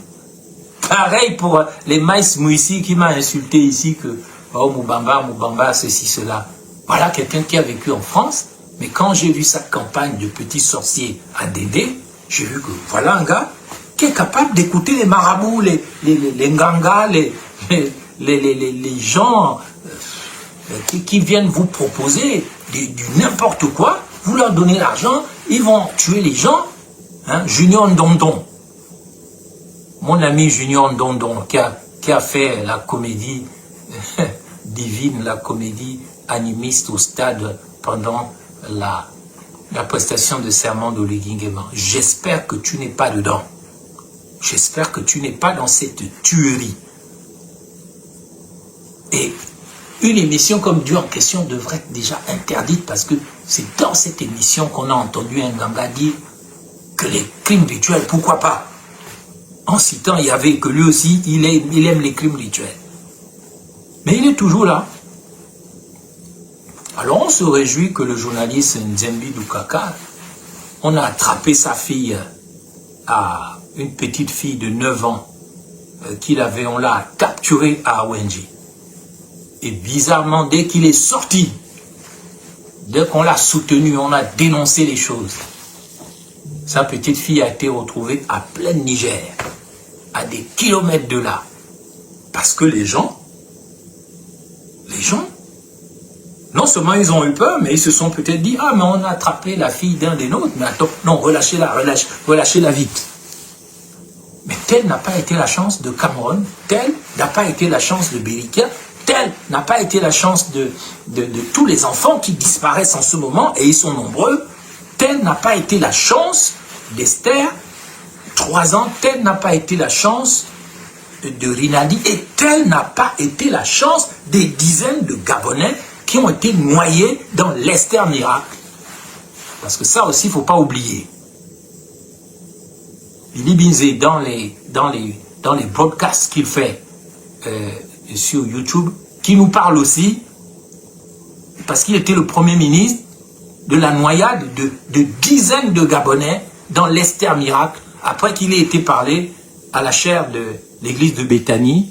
Pareil pour les Maïs Mouissi qui m'a insulté ici que oh Moubamba, ceci, cela. Voilà quelqu'un qui a vécu en France, mais quand j'ai vu sa campagne de petit sorcier à Dédé, j'ai vu que voilà un gars qui est capable d'écouter les marabouts, les ngangas, les gens qui viennent vous proposer du n'importe quoi, vous leur donnez l'argent, ils vont tuer les gens. Hein? Junior Ndondon, mon ami Junior Ndondon, qui a fait la comédie divine, la comédie animiste au stade pendant la prestation de serment d'Oligui Nguema. J'espère que tu n'es pas dedans. J'espère que tu n'es pas dans cette tuerie. Et une émission comme Dieu en question devrait être déjà interdite parce que c'est dans cette émission qu'on a entendu un Nganga dire que les crimes rituels, pourquoi pas? En citant Yahvé, que lui aussi, il aime les crimes rituels. Mais il est toujours là. Alors on se réjouit que le journaliste Nzembi Dukaka, on a attrapé sa fille à une petite fille de 9 ans qu'il avait, on l'a capturée à Awenji. Et bizarrement, dès qu'il est sorti, dès qu'on l'a soutenu, on a dénoncé les choses. Sa petite fille a été retrouvée à plein Niger, à des kilomètres de là. Parce que les gens, non seulement ils ont eu peur, mais ils se sont peut-être dit, ah mais on a attrapé la fille d'un des nôtres, mais attends, non, relâchez-la vite. Mais telle n'a pas été la chance de Cameroun, telle n'a pas été la chance de Bérikia, telle n'a pas été la chance de tous les enfants qui disparaissent en ce moment, et ils sont nombreux, telle n'a pas été la chance d'Esther, 3 ans, telle n'a pas été la chance de Rinaldi, et telle n'a pas été la chance des dizaines de Gabonais qui ont été noyés dans l'Esther miracle. Parce que ça aussi, il ne faut pas oublier. Billy Binzé, dans les broadcasts qu'il fait sur YouTube, qui nous parle aussi, parce qu'il était le Premier ministre, de la noyade de dizaines de Gabonais dans l'Esther miracle, après qu'il ait été parlé à la chaire de l'église de Béthanie,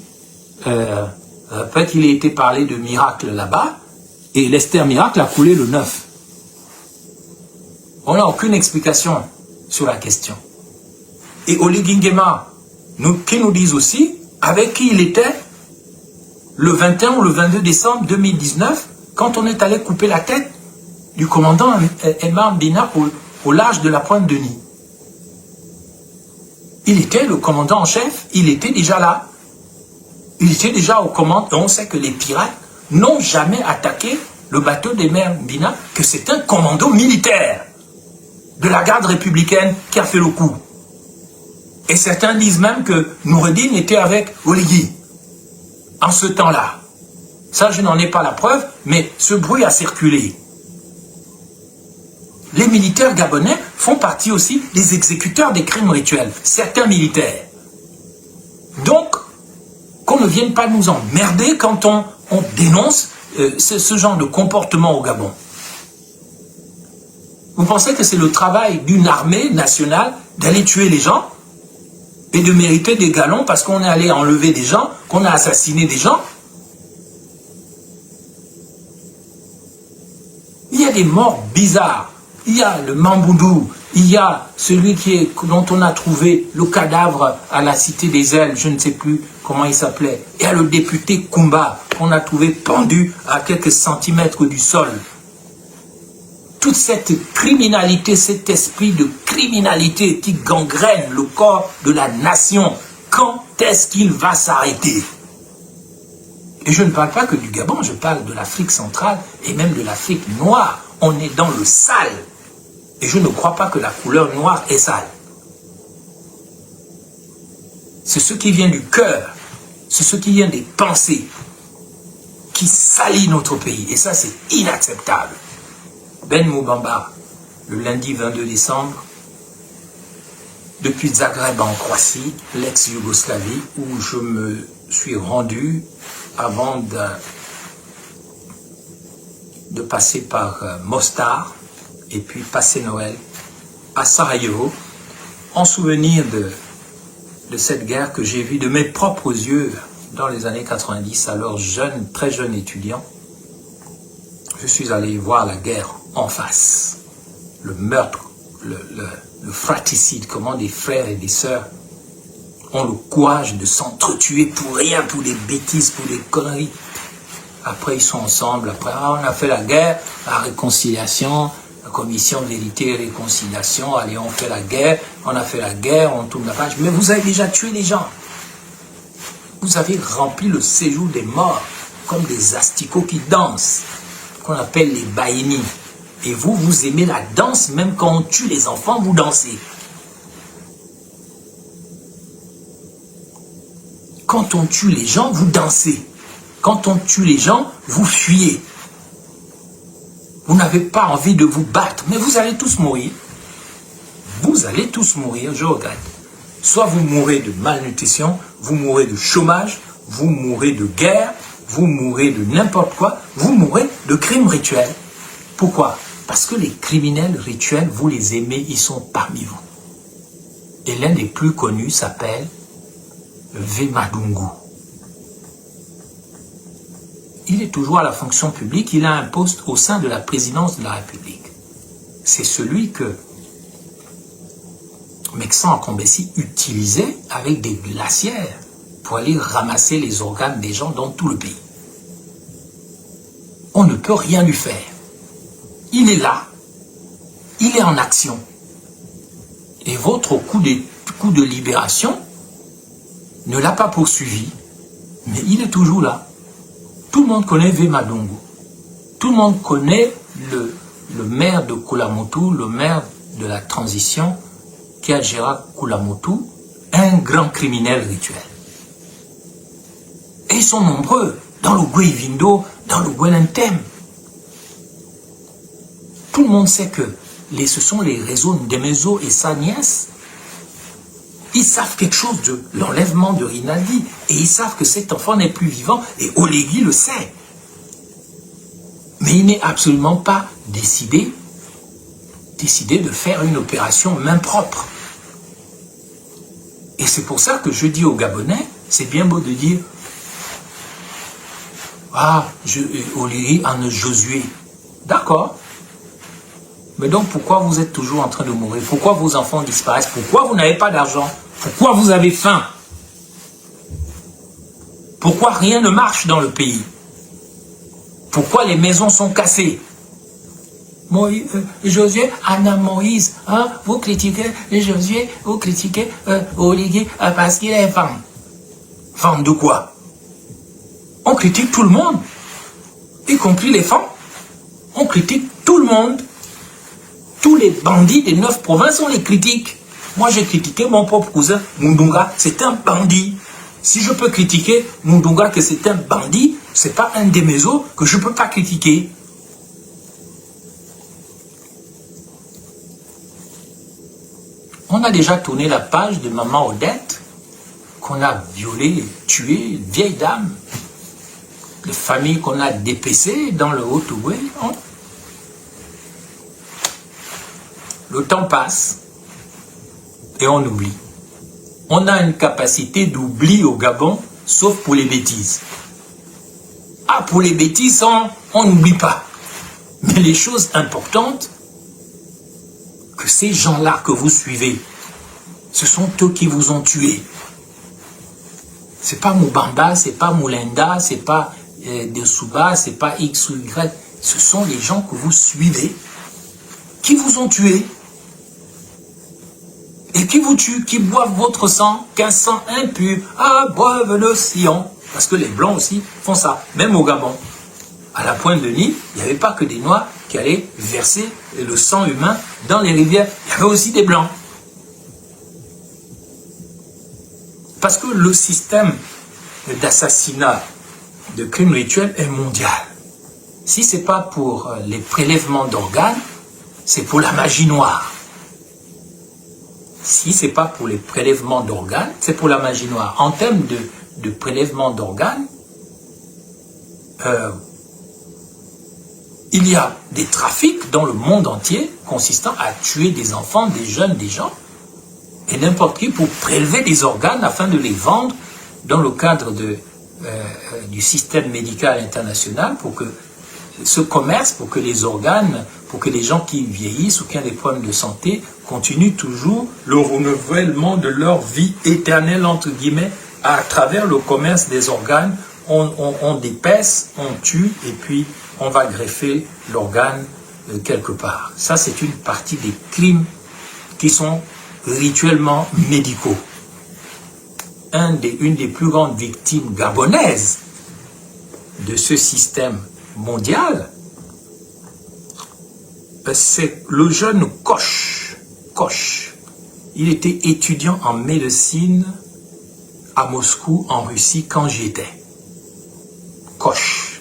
après qu'il ait été parlé de miracle là-bas, et l'Esther miracle a coulé le 9. On n'a aucune explication sur la question. Et Oligui Nguema, qui nous disent aussi avec qui il était, le 21 ou le 22 décembre 2019, quand on est allé couper la tête du commandant Emma Mbina au large de la pointe de Nid. Il était le commandant en chef, il était déjà là. Il était déjà aux commandes. On sait que les pirates n'ont jamais attaqué le bateau d'Emma Mbina, que c'est un commando militaire de la garde républicaine qui a fait le coup. Et certains disent même que Noureddin était avec Oligui en ce temps-là. Ça, je n'en ai pas la preuve, mais ce bruit a circulé. Les militaires gabonais font partie aussi des exécuteurs des crimes rituels, certains militaires. Donc, qu'on ne vienne pas nous emmerder quand on dénonce ce genre de comportement au Gabon. Vous pensez que c'est le travail d'une armée nationale d'aller tuer les gens et de mériter des galons parce qu'on est allé enlever des gens, qu'on a assassiné des gens? Il y a des morts bizarres. Il y a le Mamboudou, il y a celui dont on a trouvé le cadavre à la Cité des Ailes, je ne sais plus comment il s'appelait. Il y a le député Kumba, qu'on a trouvé pendu à quelques centimètres du sol. Toute cette criminalité, cet esprit de criminalité qui gangrène le corps de la nation, quand est-ce qu'il va s'arrêter? Et je ne parle pas que du Gabon, je parle de l'Afrique centrale et même de l'Afrique noire. On est dans le sale. Et je ne crois pas que la couleur noire est sale. C'est ce qui vient du cœur, c'est ce qui vient des pensées, qui salit notre pays. Et ça, c'est inacceptable. Ben Moubamba, le lundi 22 décembre, depuis Zagreb en Croatie, l'ex-Yougoslavie, où je me suis rendu avant de passer par Mostar, et puis passer Noël à Sarajevo, en souvenir de cette guerre que j'ai vue de mes propres yeux dans les années 90, alors jeune, très jeune étudiant. Je suis allé voir la guerre en face, le meurtre, le fratricide, comment des frères et des sœurs ont le courage de s'entretuer pour rien, pour des bêtises, pour des conneries. Après, ils sont ensemble, après, on a fait la guerre, la réconciliation, la commission vérité et réconciliation, allez, on fait la guerre, on a fait la guerre, on tourne la page, mais vous avez déjà tué les gens. Vous avez rempli le séjour des morts, comme des asticots qui dansent, qu'on appelle les baïnis. Et vous, vous aimez la danse, même quand on tue les enfants, vous dansez. Quand on tue les gens, vous dansez. Quand on tue les gens, vous fuyez. Vous n'avez pas envie de vous battre, mais vous allez tous mourir. Vous allez tous mourir, je regrette. Soit vous mourrez de malnutrition, vous mourrez de chômage, vous mourrez de guerre, vous mourrez de n'importe quoi, vous mourrez de crimes rituels. Pourquoi? Parce que les criminels rituels, vous les aimez, ils sont parmi vous. Et l'un des plus connus s'appelle Vemadungu. Il est toujours à la fonction publique, il a un poste au sein de la présidence de la République. C'est celui que Meksan Akombesi utilisait avec des glacières pour aller ramasser les organes des gens dans tout le pays. On ne peut rien lui faire. Il est là. Il est en action. Et votre coup de libération ne l'a pas poursuivi, mais il est toujours là. Tout le monde connaît Vemadungu. Tout le monde connaît le maire de Kulamotu, le maire de la transition, Kiajera Kulamotu, un grand criminel rituel. Et ils sont nombreux, dans le Guivindo, dans le Guelentem. Tout le monde sait que ce sont les réseaux Ndemezo et sa nièce. Ils savent quelque chose de l'enlèvement de Rinaldi. Et ils savent que cet enfant n'est plus vivant. Et Oligui le sait. Mais il n'est absolument pas décidé de faire une opération main propre. Et c'est pour ça que je dis aux Gabonais, c'est bien beau de dire « Ah, Oligui en Josué. » D'accord. Mais donc pourquoi vous êtes toujours en train de mourir? Pourquoi vos enfants disparaissent? Pourquoi vous n'avez pas d'argent? Pourquoi vous avez faim? Pourquoi rien ne marche dans le pays? Pourquoi les maisons sont cassées? Josué, Anna Moïse, hein, vous critiquez Josué, vous critiquez Olivier parce qu'il est femme. Femme de quoi? On critique tout le monde, y compris les femmes. On critique tout le monde. Tous les bandits des 9 provinces, on les critique. Moi, j'ai critiqué mon propre cousin, Mundunga, c'est un bandit. Si je peux critiquer Mundunga que c'est un bandit, c'est pas un des mésos que je peux pas critiquer. On a déjà tourné la page de Maman Odette, qu'on a violée, tuée, une vieille dame. Les familles qu'on a dépécées dans le Haut-Ogooué. Hein? Le temps passe et on oublie. On a une capacité d'oubli au Gabon, sauf pour les bêtises. Ah, pour les bêtises, on n'oublie pas. Mais les choses importantes, que ces gens-là que vous suivez, ce sont eux qui vous ont tué. C'est pas Moubamba, c'est pas Moulenda, c'est pas Dessouba, c'est pas X ou Y. Ce sont les gens que vous suivez qui vous ont tué. Et qui vous tuent, qui boivent votre sang, qu'un sang impur, ah, boivent le sillon. Parce que les Blancs aussi font ça, même au Gabon. À la Pointe-de-Nil, il n'y avait pas que des Noirs qui allaient verser le sang humain dans les rivières. Il y avait aussi des Blancs. Parce que le système d'assassinat, de crimes rituels est mondial. Si ce n'est pas pour les prélèvements d'organes, c'est pour la magie noire. Si ce n'est pas pour les prélèvements d'organes, c'est pour la magie noire. En termes de prélèvement d'organes, il y a des trafics dans le monde entier consistant à tuer des enfants, des jeunes, des gens, et n'importe qui pour prélever des organes afin de les vendre dans le cadre du système médical international pour que ce commerce, pour que les organes, pour que les gens qui vieillissent ou qui ont des problèmes de santé continuent toujours le renouvellement de leur vie éternelle, entre guillemets, à travers le commerce des organes. On dépèce, on tue et puis on va greffer l'organe quelque part. Ça, c'est une partie des crimes qui sont rituellement médicaux. Une des plus grandes victimes gabonaises de ce système mondial, c'est le jeune Koch. Il était étudiant en médecine à Moscou, en Russie, quand j'y étais. Koch.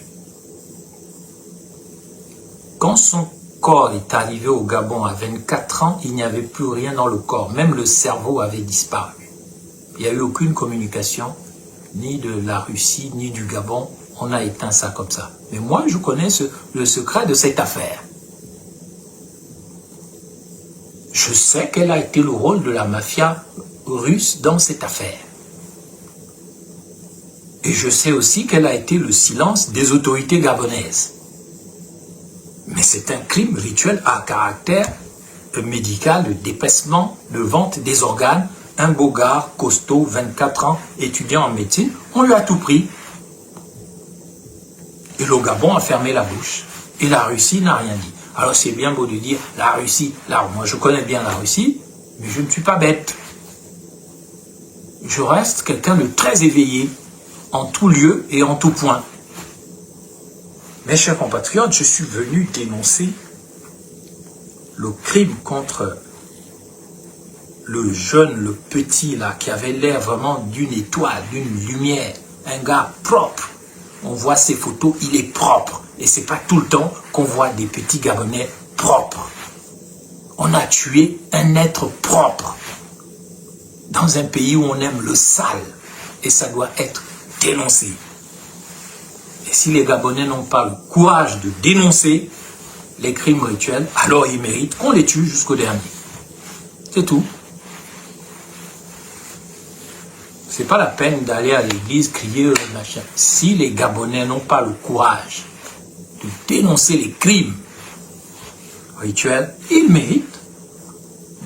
Quand son corps est arrivé au Gabon à 24 ans, il n'y avait plus rien dans le corps. Même le cerveau avait disparu. Il n'y a eu aucune communication, ni de la Russie, ni du Gabon. On a éteint ça comme ça. Mais moi, je connais le secret de cette affaire. Je sais quel a été le rôle de la mafia russe dans cette affaire. Et je sais aussi quel a été le silence des autorités gabonaises. Mais c'est un crime rituel à caractère médical, de dépècement, de vente des organes. Un beau gars, costaud, 24 ans, étudiant en médecine, on lui a tout pris. Et le Gabon a fermé la bouche. Et la Russie n'a rien dit. Alors c'est bien beau de dire, la Russie, là, moi je connais bien la Russie, mais je ne suis pas bête. Je reste quelqu'un de très éveillé, en tout lieu et en tout point. Mes chers compatriotes, je suis venu dénoncer le crime contre le jeune, le petit là, qui avait l'air vraiment d'une étoile, d'une lumière, un gars propre. On voit ses photos, il est propre. Et c'est pas tout le temps qu'on voit des petits Gabonais propres. On a tué un être propre dans un pays où on aime le sale. Et ça doit être dénoncé. Et si les Gabonais n'ont pas le courage de dénoncer les crimes rituels, alors ils méritent qu'on les tue jusqu'au dernier. C'est tout. C'est pas la peine d'aller à l'église, crier, machin. Si les Gabonais n'ont pas le courage de dénoncer les crimes rituels, ils méritent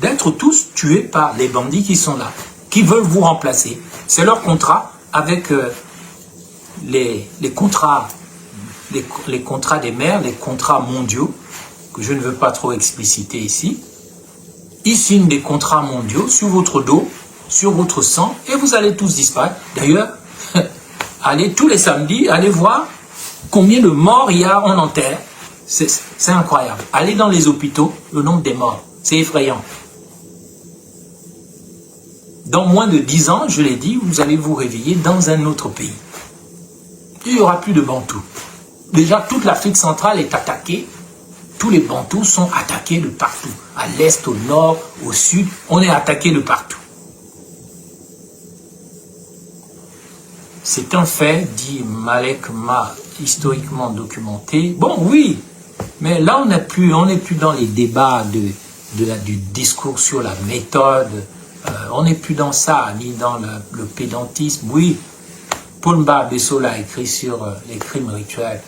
d'être tous tués par les bandits qui sont là, qui veulent vous remplacer. C'est leur contrat avec les contrats des mers, les contrats mondiaux, que je ne veux pas trop expliciter ici. Ils signent des contrats mondiaux sur votre dos, sur votre sang, et vous allez tous disparaître. D'ailleurs, allez tous les samedis, allez voir combien de morts il y a en enterre. C'est incroyable. Allez dans les hôpitaux, le nombre des morts, c'est effrayant. Dans moins de 10 ans, je l'ai dit, vous allez vous réveiller dans un autre pays. Il n'y aura plus de Bantous. Déjà, toute l'Afrique centrale est attaquée. Tous les Bantous sont attaqués de partout. À l'est, au nord, au sud, on est attaqué de partout. C'est un fait, dit Malek Ma, historiquement documenté. Bon, oui, mais là, on n'est plus dans les débats du discours sur la méthode. On n'est plus dans ça, ni dans le pédantisme. Oui, Paul Mba Bessola a écrit sur les crimes rituels.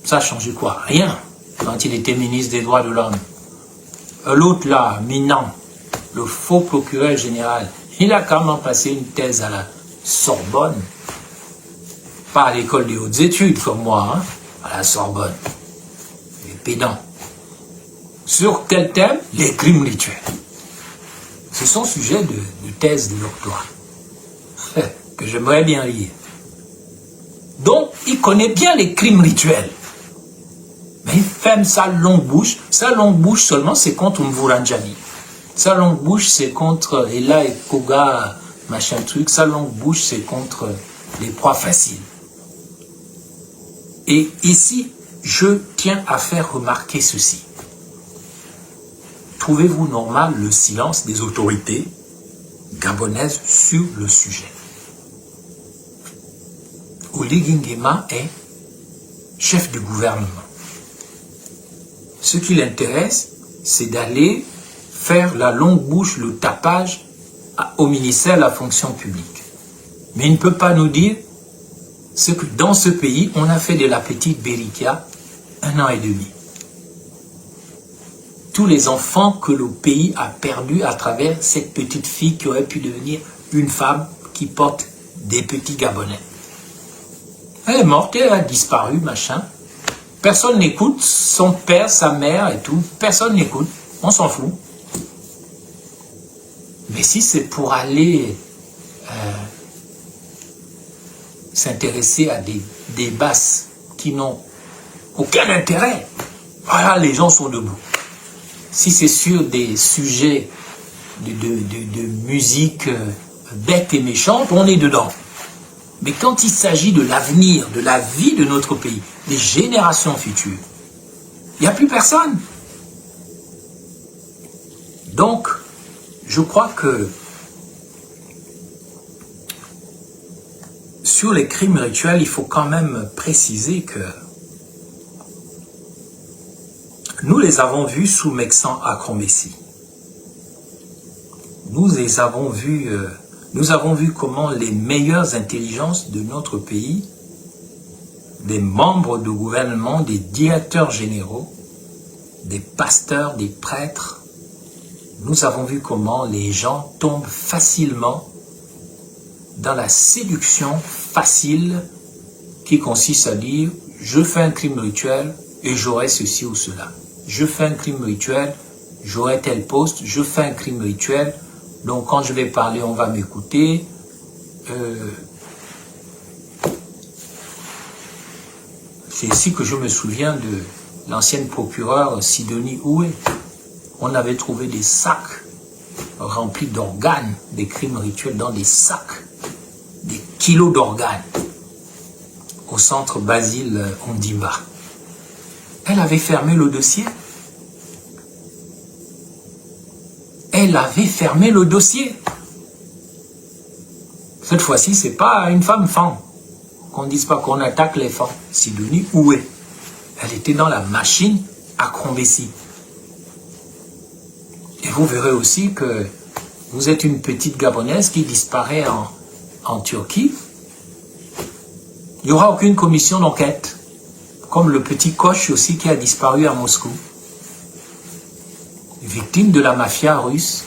Ça a changé quoi? Rien, quand il était ministre des droits de l'homme. L'autre là, Minan, le faux procureur général, il a quand même passé une thèse à la Sorbonne, pas à l'école des hautes études comme moi, hein, à la Sorbonne, les pédants. Sur quel thème? Les crimes rituels. C'est son sujet de thèse de doctorat, que j'aimerais bien lire. Donc, il connaît bien les crimes rituels. Mais il ferme sa longue bouche. Sa longue bouche seulement, c'est contre Mvuranjani. Sa longue bouche, c'est contre Ella et Koga, machin truc. Sa longue bouche, c'est contre les proies faciles. Et ici, je tiens à faire remarquer ceci. Trouvez-vous normal le silence des autorités gabonaises sur le sujet? Oligui Nguema est chef du gouvernement. Ce qui l'intéresse, c'est d'aller faire la longue bouche, le tapage au ministère de la fonction publique. Mais il ne peut pas nous dire ce que dans ce pays, on a fait de la petite Berikia 1 an et demi. Tous les enfants que le pays a perdus à travers cette petite fille qui aurait pu devenir une femme qui porte des petits Gabonais. Elle est morte, elle a disparu, machin. Personne n'écoute, son père, sa mère et tout, personne n'écoute, on s'en fout. Mais si c'est pour aller s'intéresser à des débats qui n'ont aucun intérêt, voilà, les gens sont debout. Si c'est sur des sujets de musique bête et méchante, on est dedans. Mais quand il s'agit de l'avenir, de la vie de notre pays, des générations futures, il n'y a plus personne. Donc, je crois que sur les crimes rituels, il faut quand même préciser que nous les avons vus sous Meksan Akrombessi. Nous avons vu comment les meilleures intelligences de notre pays, des membres du gouvernement, des directeurs généraux, des pasteurs, des prêtres, nous avons vu comment les gens tombent facilement dans la séduction facile qui consiste à dire « je fais un crime rituel et j'aurai ceci ou cela ». Je fais un crime rituel, j'aurai tel poste, je fais un crime rituel, donc quand je vais parler, on va m'écouter. C'est ici que je me souviens de l'ancienne procureure Sidonie Oué. On avait trouvé des sacs remplis d'organes, des crimes rituels dans des sacs, des kilos d'organes, au centre Basile Ondimba. Elle avait fermé le dossier. Elle avait fermé le dossier. Cette fois-ci, c'est pas une femme. Qu'on ne dise pas qu'on attaque les femmes. Sidonie Oué. Elle était dans la machine à Akrombessi. Et vous verrez aussi que vous êtes une petite Gabonaise qui disparaît en Turquie. Il n'y aura aucune commission d'enquête. Comme le petit Koch aussi qui a disparu à Moscou. Victime de la mafia russe,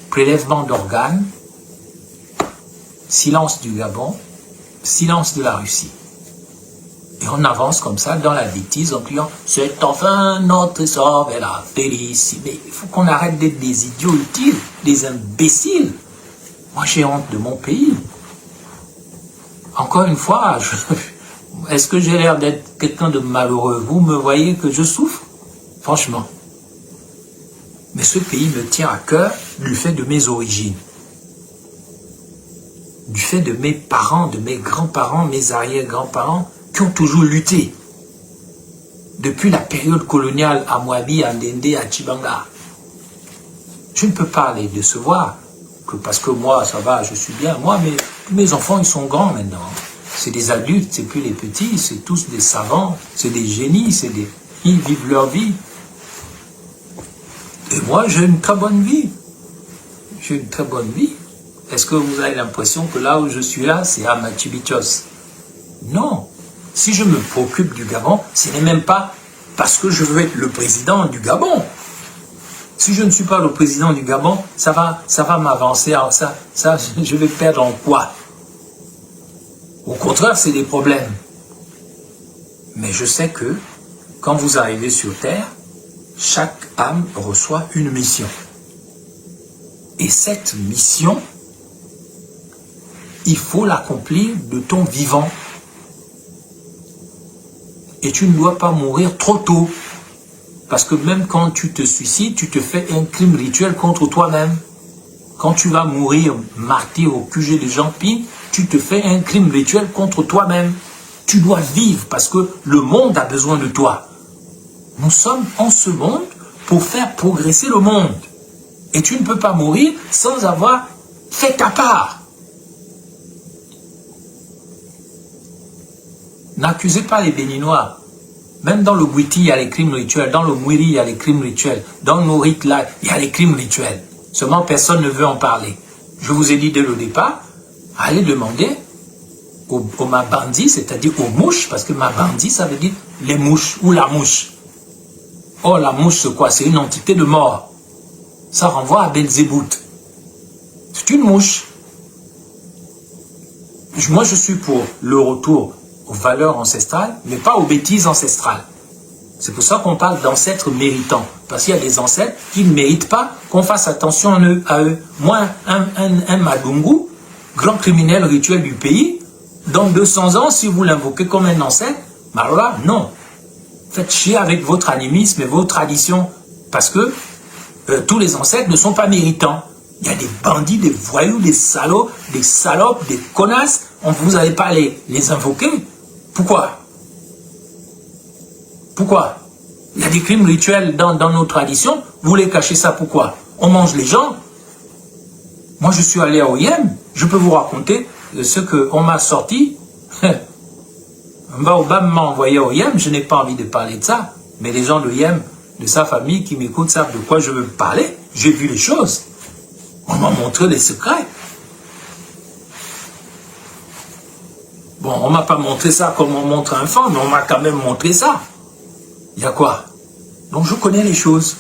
prélèvement d'organes, silence du Gabon, silence de la Russie. Et on avance comme ça dans la bêtise en criant « C'est enfin notre sort vers la félicité ». Mais il faut qu'on arrête d'être des idiots utiles, des imbéciles. Moi, j'ai honte de mon pays. Encore une fois, est-ce que j'ai l'air d'être quelqu'un de malheureux? Vous me voyez que je souffre? Franchement. Mais ce pays me tient à cœur du fait de mes origines. Du fait de mes parents, de mes grands-parents, mes arrière-grands-parents, qui ont toujours lutté. Depuis la période coloniale à Moabi, à Ndende, à Tchibanga. Je ne peux pas les décevoir, parce que moi, ça va, je suis bien. Moi, mes enfants, ils sont grands maintenant. C'est des adultes, c'est plus les petits, c'est tous des savants, c'est des génies, ils vivent leur vie. Et moi, j'ai une très bonne vie. J'ai une très bonne vie. Est-ce que vous avez l'impression que là où je suis là, c'est à Machibichos? Non. Si je me préoccupe du Gabon, ce n'est même pas parce que je veux être le président du Gabon. Si je ne suis pas le président du Gabon, ça va m'avancer. Ça, je vais perdre en quoi? Au contraire, c'est des problèmes. Mais je sais que quand vous arrivez sur Terre, chaque âme reçoit une mission. Et cette mission, il faut l'accomplir de ton vivant. Et tu ne dois pas mourir trop tôt. Parce que même quand tu te suicides, tu te fais un crime rituel contre toi-même. Quand tu vas mourir martyr au QG de Jean Pin, tu te fais un crime rituel contre toi-même. Tu dois vivre parce que le monde a besoin de toi. Nous sommes en ce monde pour faire progresser le monde. Et tu ne peux pas mourir sans avoir fait ta part. N'accusez pas les Béninois. Même dans le Gouiti, il y a les crimes rituels. Dans le Mouiri, il y a les crimes rituels. Dans le Norit, là, il y a les crimes rituels. Seulement, personne ne veut en parler. Je vous ai dit dès le départ, allez demander aux Mabandi, c'est-à-dire aux mouches, parce que Mabandi, ça veut dire les mouches ou la mouche. Oh, la mouche, c'est quoi? C'est une entité de mort. Ça renvoie à Belzébout. C'est une mouche. Moi, je suis pour le retour aux valeurs ancestrales, mais pas aux bêtises ancestrales. C'est pour ça qu'on parle d'ancêtres méritants. Parce qu'il y a des ancêtres qui ne méritent pas qu'on fasse attention à eux. Moi, un Madungu, grand criminel rituel du pays, dans 200 ans, si vous l'invoquez comme un ancêtre, alors là, non. Faites chier avec votre animisme et vos traditions. Parce que tous les ancêtres ne sont pas méritants. Il y a des bandits, des voyous, des salauds, des salopes, des connasses. Vous n'allez pas les invoquer. Pourquoi? Pourquoi? Il y a des crimes rituels dans nos traditions. Vous voulez cacher ça, pourquoi? On mange les gens. Moi, je suis allé à Oyem. Je peux vous raconter ce qu'on m'a sorti. Baobab m'a envoyé à Oyem. Je n'ai pas envie de parler de ça. Mais les gens d'Oyem, de sa famille qui m'écoutent, savent de quoi je veux parler. J'ai vu les choses. On m'a montré les secrets. Bon, on ne m'a pas montré ça comme on montre un enfant, mais on m'a quand même montré ça. Il y a quoi? Donc je connais les choses.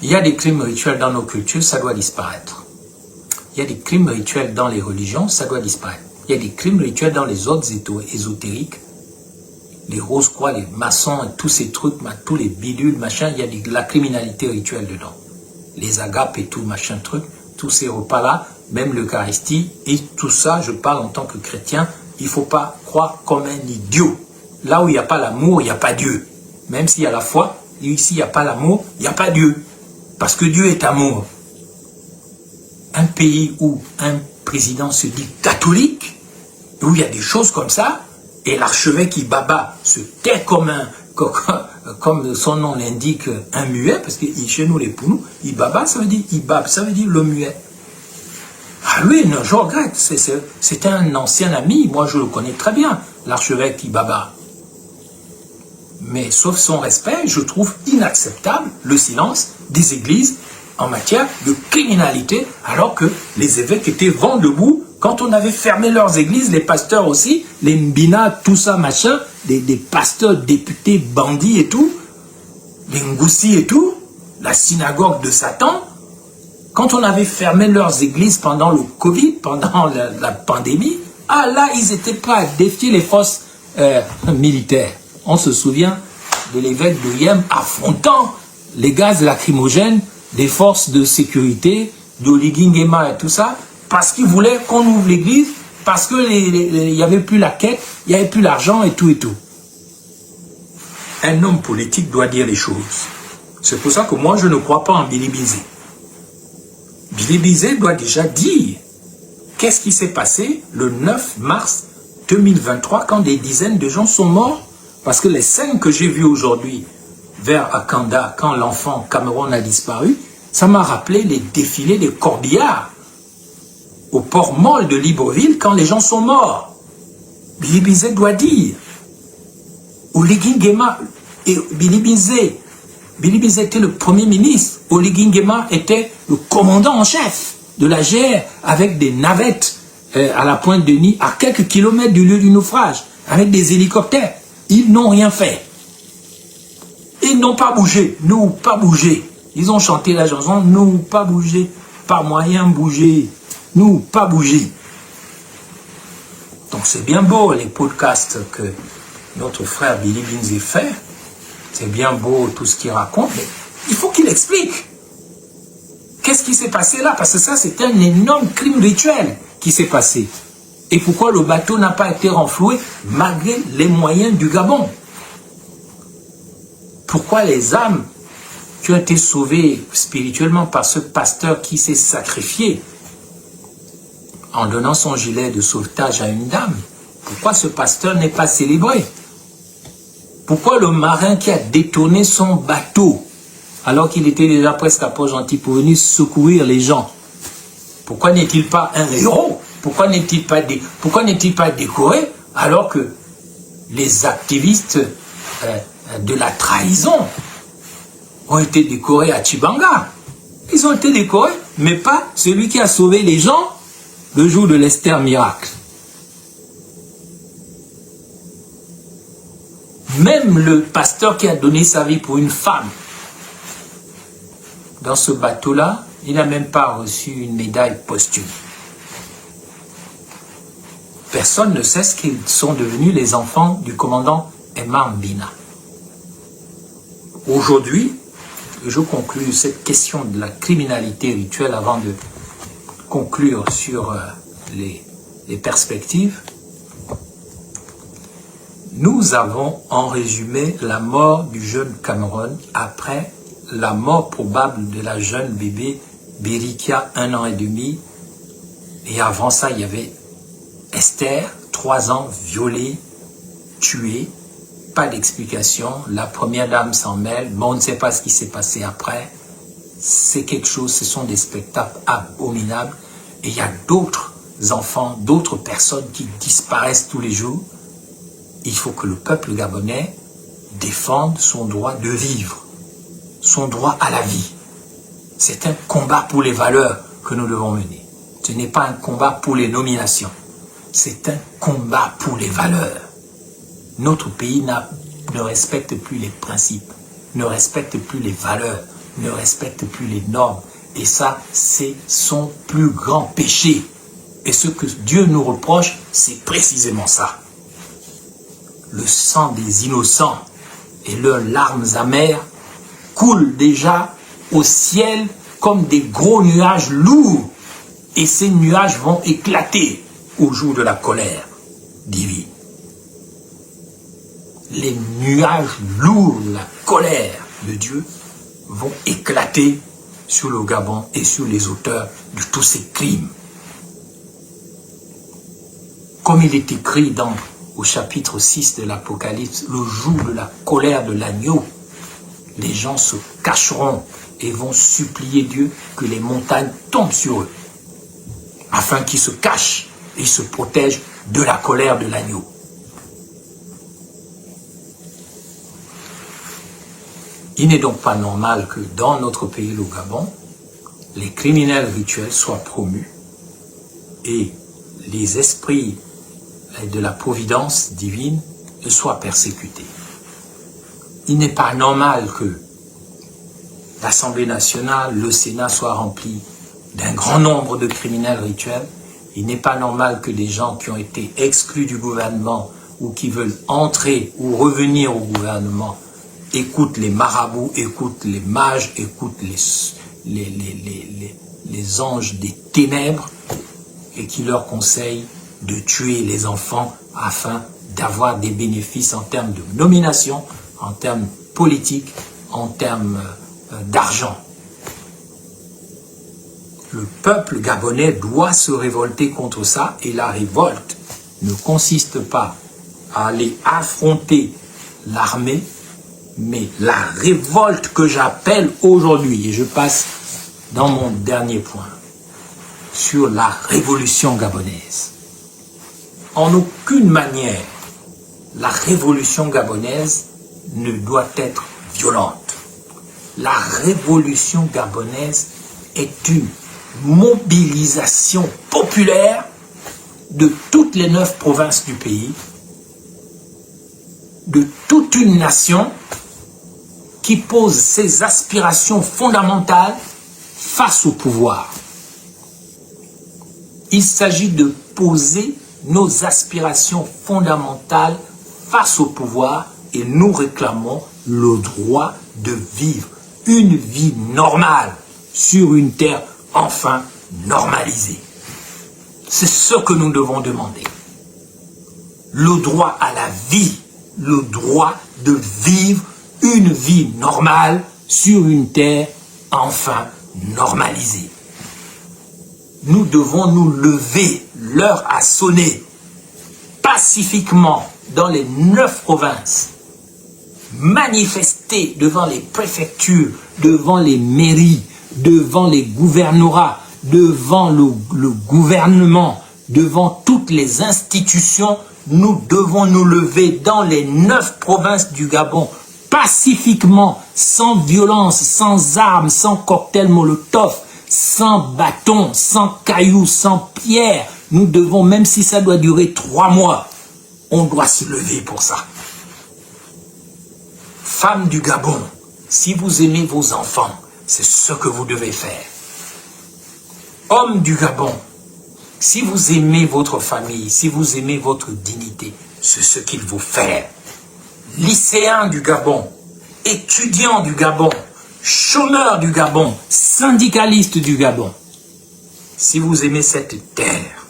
Il y a des crimes rituels dans nos cultures, ça doit disparaître. Il y a des crimes rituels dans les religions, ça doit disparaître. Il y a des crimes rituels dans les ordres ésotériques, les rose-croix, les maçons, tous ces trucs, tous les bidules, machin, il y a de la criminalité rituelle dedans. Les agapes et tout, machin truc, tous ces repas-là, même l'Eucharistie, et tout ça, je parle en tant que chrétien, il ne faut pas croire comme un idiot. Là où il n'y a pas l'amour, il n'y a pas Dieu. Même s'il y a la foi, ici il n'y a pas l'amour, il n'y a pas Dieu. Parce que Dieu est amour. Un pays où un président se dit catholique, où il y a des choses comme ça, et l'archevêque Ibaba se tait comme son nom l'indique, un muet, parce que chez nous les Pounous, Ibaba ça veut dire Ibab, ça veut dire le muet. Ah lui, non, je regrette, c'est un ancien ami, moi je le connais très bien, l'archevêque Ibaba. Mais sauf son respect, je trouve inacceptable le silence des églises en matière de criminalité, alors que les évêques étaient vent debout quand on avait fermé leurs églises, les pasteurs aussi, les Mbina, tout ça, machin, des pasteurs, députés, bandits et tout, les Ngoussi et tout, la synagogue de Satan, Quand on avait fermé leurs églises pendant le Covid, pendant la pandémie, ah là, ils étaient prêts à défier les forces militaires. On se souvient de l'évêque de Yem affrontant les gaz lacrymogènes des forces de sécurité, d'Oligingema et tout ça, parce qu'ils voulaient qu'on ouvre l'église, parce qu'il n'y avait plus la quête, il n'y avait plus l'argent et tout et tout. Un homme politique doit dire les choses. C'est pour ça que moi, je ne crois pas en Billy Bizet. Billy Bizet doit déjà dire qu'est-ce qui s'est passé le 9 mars 2023 quand des dizaines de gens sont morts. Parce que les scènes que j'ai vues aujourd'hui vers Akanda, quand l'enfant Cameroun a disparu, ça m'a rappelé les défilés des corbillards au port Molle de Libreville quand les gens sont morts. Billy Bizet doit dire. Oligui Nguema et Billy Bizet était le premier ministre. Oligui Nguema était le commandant en chef de la GR avec des navettes à la Pointe-Denis, à quelques kilomètres du lieu du naufrage, avec des hélicoptères. Ils n'ont rien fait. Ils n'ont pas bougé. Nous, pas bougé. Ils ont chanté la chanson, nous, pas bougé. Pas moyen bouger. Nous, pas bouger. Donc c'est bien beau les podcasts que notre frère Billy Binze fait. C'est bien beau tout ce qu'il raconte, mais il faut qu'il explique. Qu'est-ce qui s'est passé là? Parce que ça, c'est un énorme crime rituel qui s'est passé. Et pourquoi le bateau n'a pas été renfloué malgré les moyens du Gabon? Pourquoi les âmes qui ont été sauvées spirituellement par ce pasteur qui s'est sacrifié en donnant son gilet de sauvetage à une dame, pourquoi ce pasteur n'est pas célébré? Pourquoi le marin qui a détourné son bateau alors qu'il était déjà presque à Port-Gentil pour venir secourir les gens, pourquoi n'est-il pas un héros? Pourquoi n'est-il pas décoré alors que les activistes de la trahison ont été décorés à Tchibanga? Ils ont été décorés, mais pas celui qui a sauvé les gens le jour de l'Esther miracle. Même le pasteur qui a donné sa vie pour une femme, dans ce bateau-là, il n'a même pas reçu une médaille posthume. Personne ne sait ce qu'ils sont devenus les enfants du commandant Emma Mbina. Aujourd'hui, je conclue cette question de la criminalité rituelle avant de conclure sur les perspectives. Nous avons en résumé la mort du jeune Cameroun après la mort probable de la jeune bébé Berikia, 1 an et demi. Et avant ça, il y avait Esther, 3 ans, violée, tuée. Pas d'explication. La première dame s'en mêle. Mais on ne sait pas ce qui s'est passé après. C'est quelque chose, ce sont des spectacles abominables. Et il y a d'autres enfants, d'autres personnes qui disparaissent tous les jours. Il faut que le peuple gabonais défende son droit de vivre, son droit à la vie. C'est un combat pour les valeurs que nous devons mener. Ce n'est pas un combat pour les nominations. C'est un combat pour les valeurs. Notre pays ne respecte plus les principes, ne respecte plus les valeurs, ne respecte plus les normes. Et ça, c'est son plus grand péché. Et ce que Dieu nous reproche, c'est précisément ça. Le sang des innocents et leurs larmes amères coulent déjà au ciel comme des gros nuages lourds. Et ces nuages vont éclater au jour de la colère divine. Les nuages lourds de la colère de Dieu vont éclater sur le Gabon et sur les auteurs de tous ces crimes. Comme il est écrit au chapitre 6 de l'Apocalypse, le jour de la colère de l'agneau, les gens se cacheront et vont supplier Dieu que les montagnes tombent sur eux, afin qu'ils se cachent et se protègent de la colère de l'agneau. Il n'est donc pas normal que dans notre pays, le Gabon, les criminels rituels soient promus et les esprits de la providence divine soient persécutés. Il n'est pas normal que l'Assemblée nationale, le Sénat soient remplis d'un grand nombre de criminels rituels. Il n'est pas normal que des gens qui ont été exclus du gouvernement ou qui veulent entrer ou revenir au gouvernement écoutent les marabouts, écoutent les mages, écoutent les anges des ténèbres et qui leur conseillent de tuer les enfants afin d'avoir des bénéfices en termes de nomination, en termes politiques, en termes d'argent. Le peuple gabonais doit se révolter contre ça et la révolte ne consiste pas à aller affronter l'armée, mais la révolte que j'appelle aujourd'hui, et je passe dans mon dernier point, sur la révolution gabonaise. En aucune manière, la révolution gabonaise ne doit être violente. La révolution gabonaise est une mobilisation populaire de toutes les 9 provinces du pays, de toute une nation qui pose ses aspirations fondamentales face au pouvoir. Il s'agit de poser nos aspirations fondamentales face au pouvoir et nous réclamons le droit de vivre une vie normale sur une terre enfin normalisée. C'est ce que nous devons demander. Le droit à la vie, le droit de vivre une vie normale sur une terre enfin normalisée. Nous devons nous lever, l'heure a sonné, pacifiquement dans les 9 provinces, manifester devant les préfectures, devant les mairies, devant les gouvernorats, devant le gouvernement, devant toutes les institutions. Nous devons nous lever dans les 9 provinces du Gabon, pacifiquement, sans violence, sans armes, sans cocktail Molotov, sans bâton, sans cailloux, sans pierre. Nous devons, même si ça doit durer 3 mois, on doit se lever pour ça. Femmes du Gabon, si vous aimez vos enfants, c'est ce que vous devez faire. Hommes du Gabon, si vous aimez votre famille, si vous aimez votre dignité, c'est ce qu'il faut faire. Lycéens du Gabon, étudiants du Gabon, chômeurs du Gabon, syndicalistes du Gabon, si vous aimez cette terre,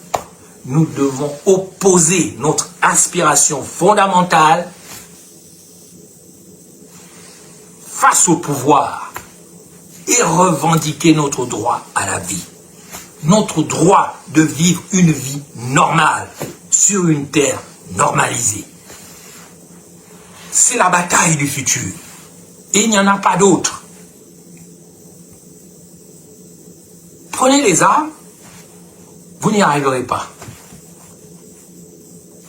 nous devons opposer notre aspiration fondamentale face au pouvoir et revendiquer notre droit à la vie. Notre droit de vivre une vie normale sur une terre normalisée. C'est la bataille du futur. Et il n'y en a pas d'autre. Prenez les armes, vous n'y arriverez pas.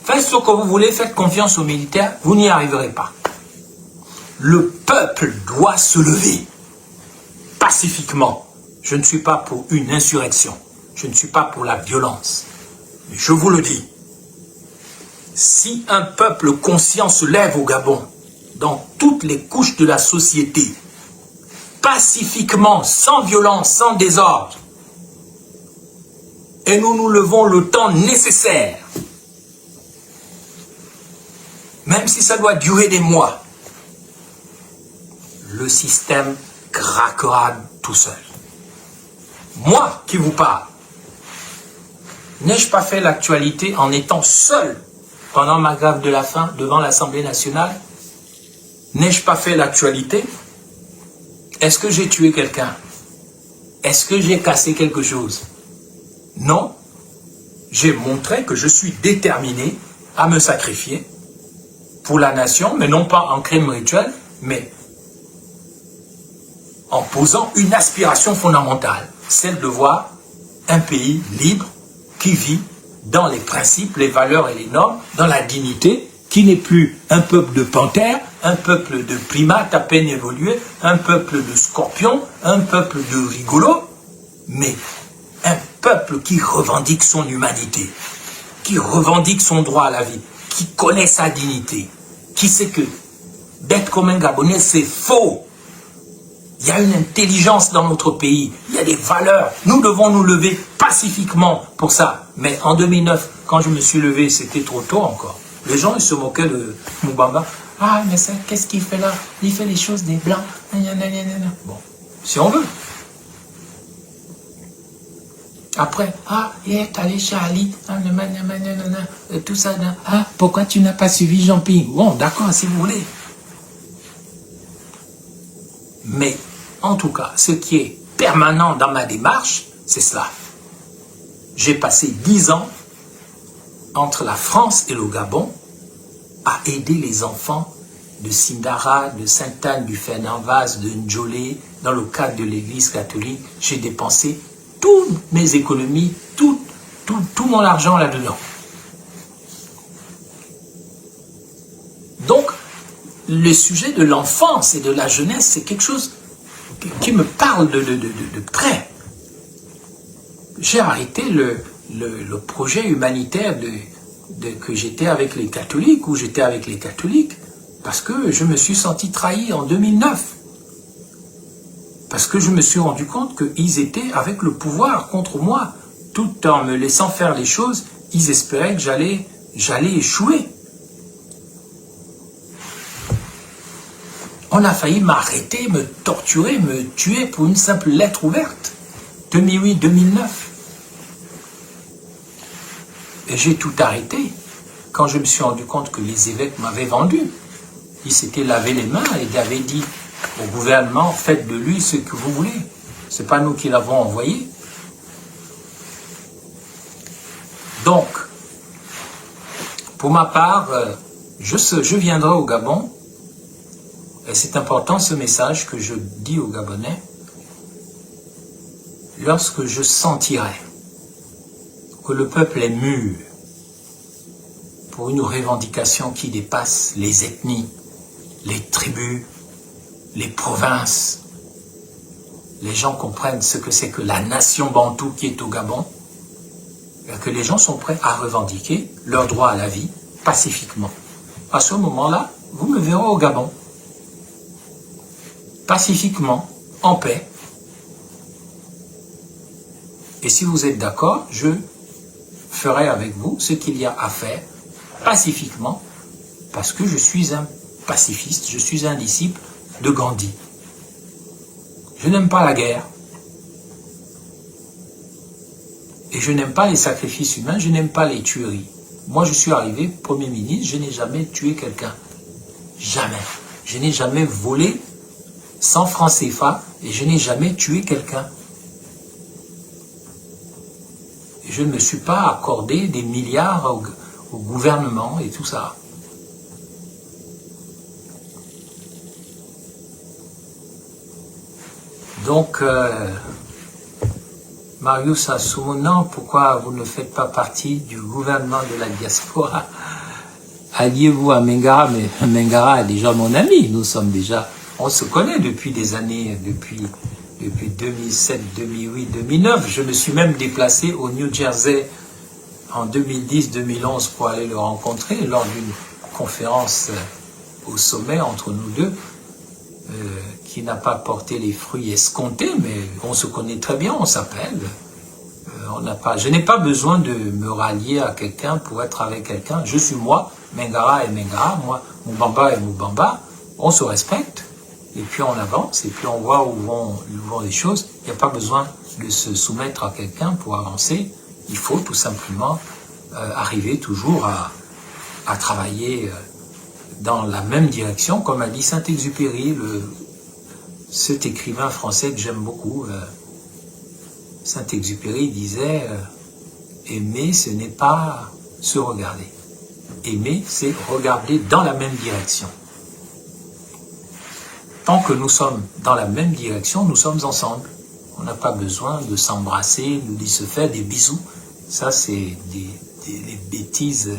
Faites ce que vous voulez, faites confiance aux militaires, vous n'y arriverez pas. Le peuple doit se lever pacifiquement. Je ne suis pas pour une insurrection. Je ne suis pas pour la violence. Mais je vous le dis, si un peuple conscient se lève au Gabon, dans toutes les couches de la société, pacifiquement, sans violence, sans désordre, et nous nous levons le temps nécessaire, même si ça doit durer des mois, le système craquera tout seul. Moi qui vous parle, n'ai-je pas fait l'actualité en étant seul pendant ma grève de la faim devant l'Assemblée nationale? N'ai-je pas fait l'actualité? Est-ce que j'ai tué quelqu'un? Est-ce que j'ai cassé quelque chose? Non. J'ai montré que je suis déterminé à me sacrifier pour la nation, mais non pas en crime rituel, mais en posant une aspiration fondamentale, celle de voir un pays libre qui vit dans les principes, les valeurs et les normes, dans la dignité, qui n'est plus un peuple de panthères, un peuple de primates à peine évolués, un peuple de scorpions, un peuple de rigolos, mais un peuple qui revendique son humanité, qui revendique son droit à la vie, qui connaît sa dignité, qui sait que d'être comme un Gabonais, c'est faux. Il y a une intelligence dans notre pays, il y a des valeurs. Nous devons nous lever pacifiquement pour ça. Mais en 2009, quand je me suis levé, c'était trop tôt encore. Les gens ils se moquaient de Moubamba. Ah, mais ça, qu'est-ce qu'il fait là? Il fait les choses des Blancs. Bon, si on veut. Après, ah, il est allé chez Ali, tout ça. Ah, pourquoi tu n'as pas suivi Jean-Pierre? Bon, d'accord, si vous voulez. Mais, en tout cas, ce qui est permanent dans ma démarche, c'est cela. J'ai passé 10 ans entre la France et le Gabon à aider les enfants de Sindara, de Sainte-Anne, du Fernand-Vaz, de Ndjolé. Dans le cadre de l'église catholique, j'ai dépensé toutes mes économies, tout mon argent là-dedans. Donc, le sujet de l'enfance et de la jeunesse, c'est quelque chose qui me parle de près. J'ai arrêté le projet humanitaire que j'étais avec les catholiques, où j'étais avec les catholiques, parce que je me suis senti trahi en 2009. Parce que je me suis rendu compte qu'ils étaient avec le pouvoir contre moi. Tout en me laissant faire les choses, ils espéraient que j'allais échouer. On a failli m'arrêter, me torturer, me tuer pour une simple lettre ouverte. 2008-2009. Et j'ai tout arrêté quand je me suis rendu compte que les évêques m'avaient vendu. Ils s'étaient lavé les mains et avaient dit au gouvernement, faites de lui ce que vous voulez. Ce n'est pas nous qui l'avons envoyé. Donc, pour ma part, je viendrai au Gabon. Et c'est important ce message que je dis aux Gabonais. Lorsque je sentirai que le peuple est mûr pour une revendication qui dépasse les ethnies, les tribus, les provinces, les gens comprennent ce que c'est que la nation bantoue qui est au Gabon, et que les gens sont prêts à revendiquer leur droit à la vie pacifiquement. À ce moment-là, vous me verrez au Gabon, pacifiquement, en paix. Et si vous êtes d'accord, je ferai avec vous ce qu'il y a à faire pacifiquement, parce que je suis un pacifiste, je suis un disciple de Gandhi. Je n'aime pas la guerre. Et je n'aime pas les sacrifices humains, je n'aime pas les tueries. Moi, je suis arrivé Premier ministre, je n'ai jamais tué quelqu'un. Jamais. Je n'ai jamais volé 100 francs CFA et je n'ai jamais tué quelqu'un. Et je ne me suis pas accordé des milliards au gouvernement et tout ça. Donc, Marius Assoumonan, pourquoi vous ne faites pas partie du gouvernement de la diaspora? Alliez-vous à Mengara, mais Mengara est déjà mon ami. Nous sommes déjà, on se connaît depuis des années, depuis 2007, 2008, 2009. Je me suis même déplacé au New Jersey en 2010-2011 pour aller le rencontrer lors d'une conférence au sommet entre nous deux. Qui n'a pas porté les fruits escomptés, mais on se connaît très bien, on s'appelle. Je n'ai pas besoin de me rallier à quelqu'un pour être avec quelqu'un. Je suis moi, Mengara est Mengara, moi, Moubamba est Moubamba. On se respecte, et puis on avance, et puis on voit où vont les choses. Il n'y a pas besoin de se soumettre à quelqu'un pour avancer. Il faut tout simplement arriver toujours à travailler dans la même direction, comme a dit Saint-Exupéry, cet écrivain français que j'aime beaucoup. Saint-Exupéry disait aimer, ce n'est pas se regarder. Aimer, c'est regarder dans la même direction. Tant que nous sommes dans la même direction, nous sommes ensemble. On n'a pas besoin de s'embrasser, de se faire des bisous. Ça, c'est des bêtises.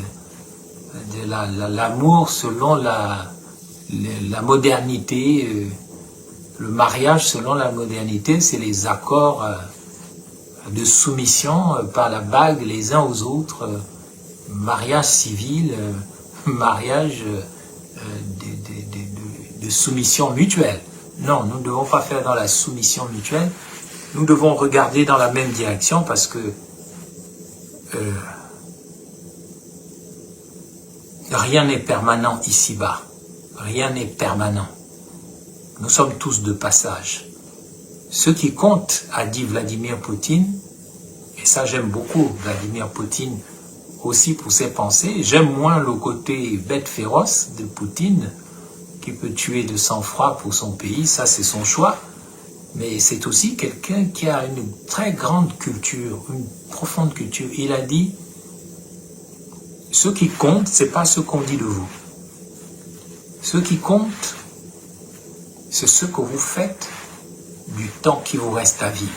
L'amour selon la modernité, le mariage selon la modernité, c'est les accords de soumission par la bague les uns aux autres, mariage civil, mariage de soumission mutuelle. Non, nous ne devons pas faire dans la soumission mutuelle. Nous devons regarder dans la même direction parce que rien n'est permanent ici-bas. Rien n'est permanent. Nous sommes tous de passage. Ce qui compte, a dit Vladimir Poutine, et ça j'aime beaucoup Vladimir Poutine aussi pour ses pensées, j'aime moins le côté bête féroce de Poutine, qui peut tuer de sang-froid pour son pays, ça c'est son choix, mais c'est aussi quelqu'un qui a une très grande culture, une profonde culture. Il a dit, ce qui compte, c'est pas ce qu'on dit de vous. Ce qui compte, c'est ce que vous faites du temps qui vous reste à vivre.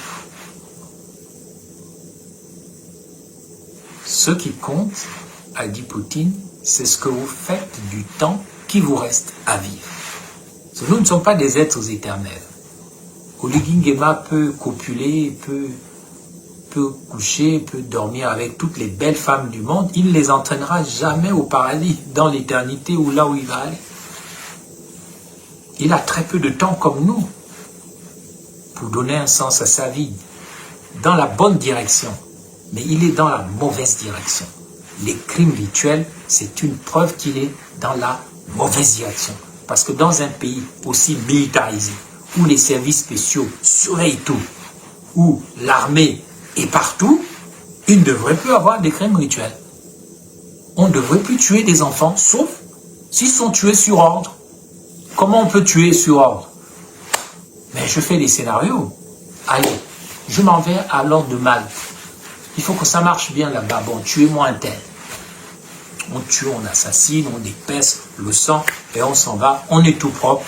Ce qui compte, a dit Poutine, c'est ce que vous faites du temps qui vous reste à vivre. Nous ne sommes pas des êtres éternels. Oligui Nguema peut copuler, peut coucher, peut dormir avec toutes les belles femmes du monde. Il ne les entraînera jamais au paradis, dans l'éternité ou là où il va aller. Il a très peu de temps comme nous pour donner un sens à sa vie, dans la bonne direction, mais il est dans la mauvaise direction. Les crimes rituels, c'est une preuve qu'il est dans la mauvaise direction. Parce que dans un pays aussi militarisé, où les services spéciaux surveillent tout, où l'armée est partout, il ne devrait plus avoir des crimes rituels. On ne devrait plus tuer des enfants, sauf s'ils sont tués sur ordre. Comment on peut tuer sur ordre? Mais je fais des scénarios. Allez, je m'en vais à l'ordre de Malte. Il faut que ça marche bien là-bas. Bon, tuez-moi un tel. On tue, on assassine, on épaisse le sang et on s'en va. On est tout propre.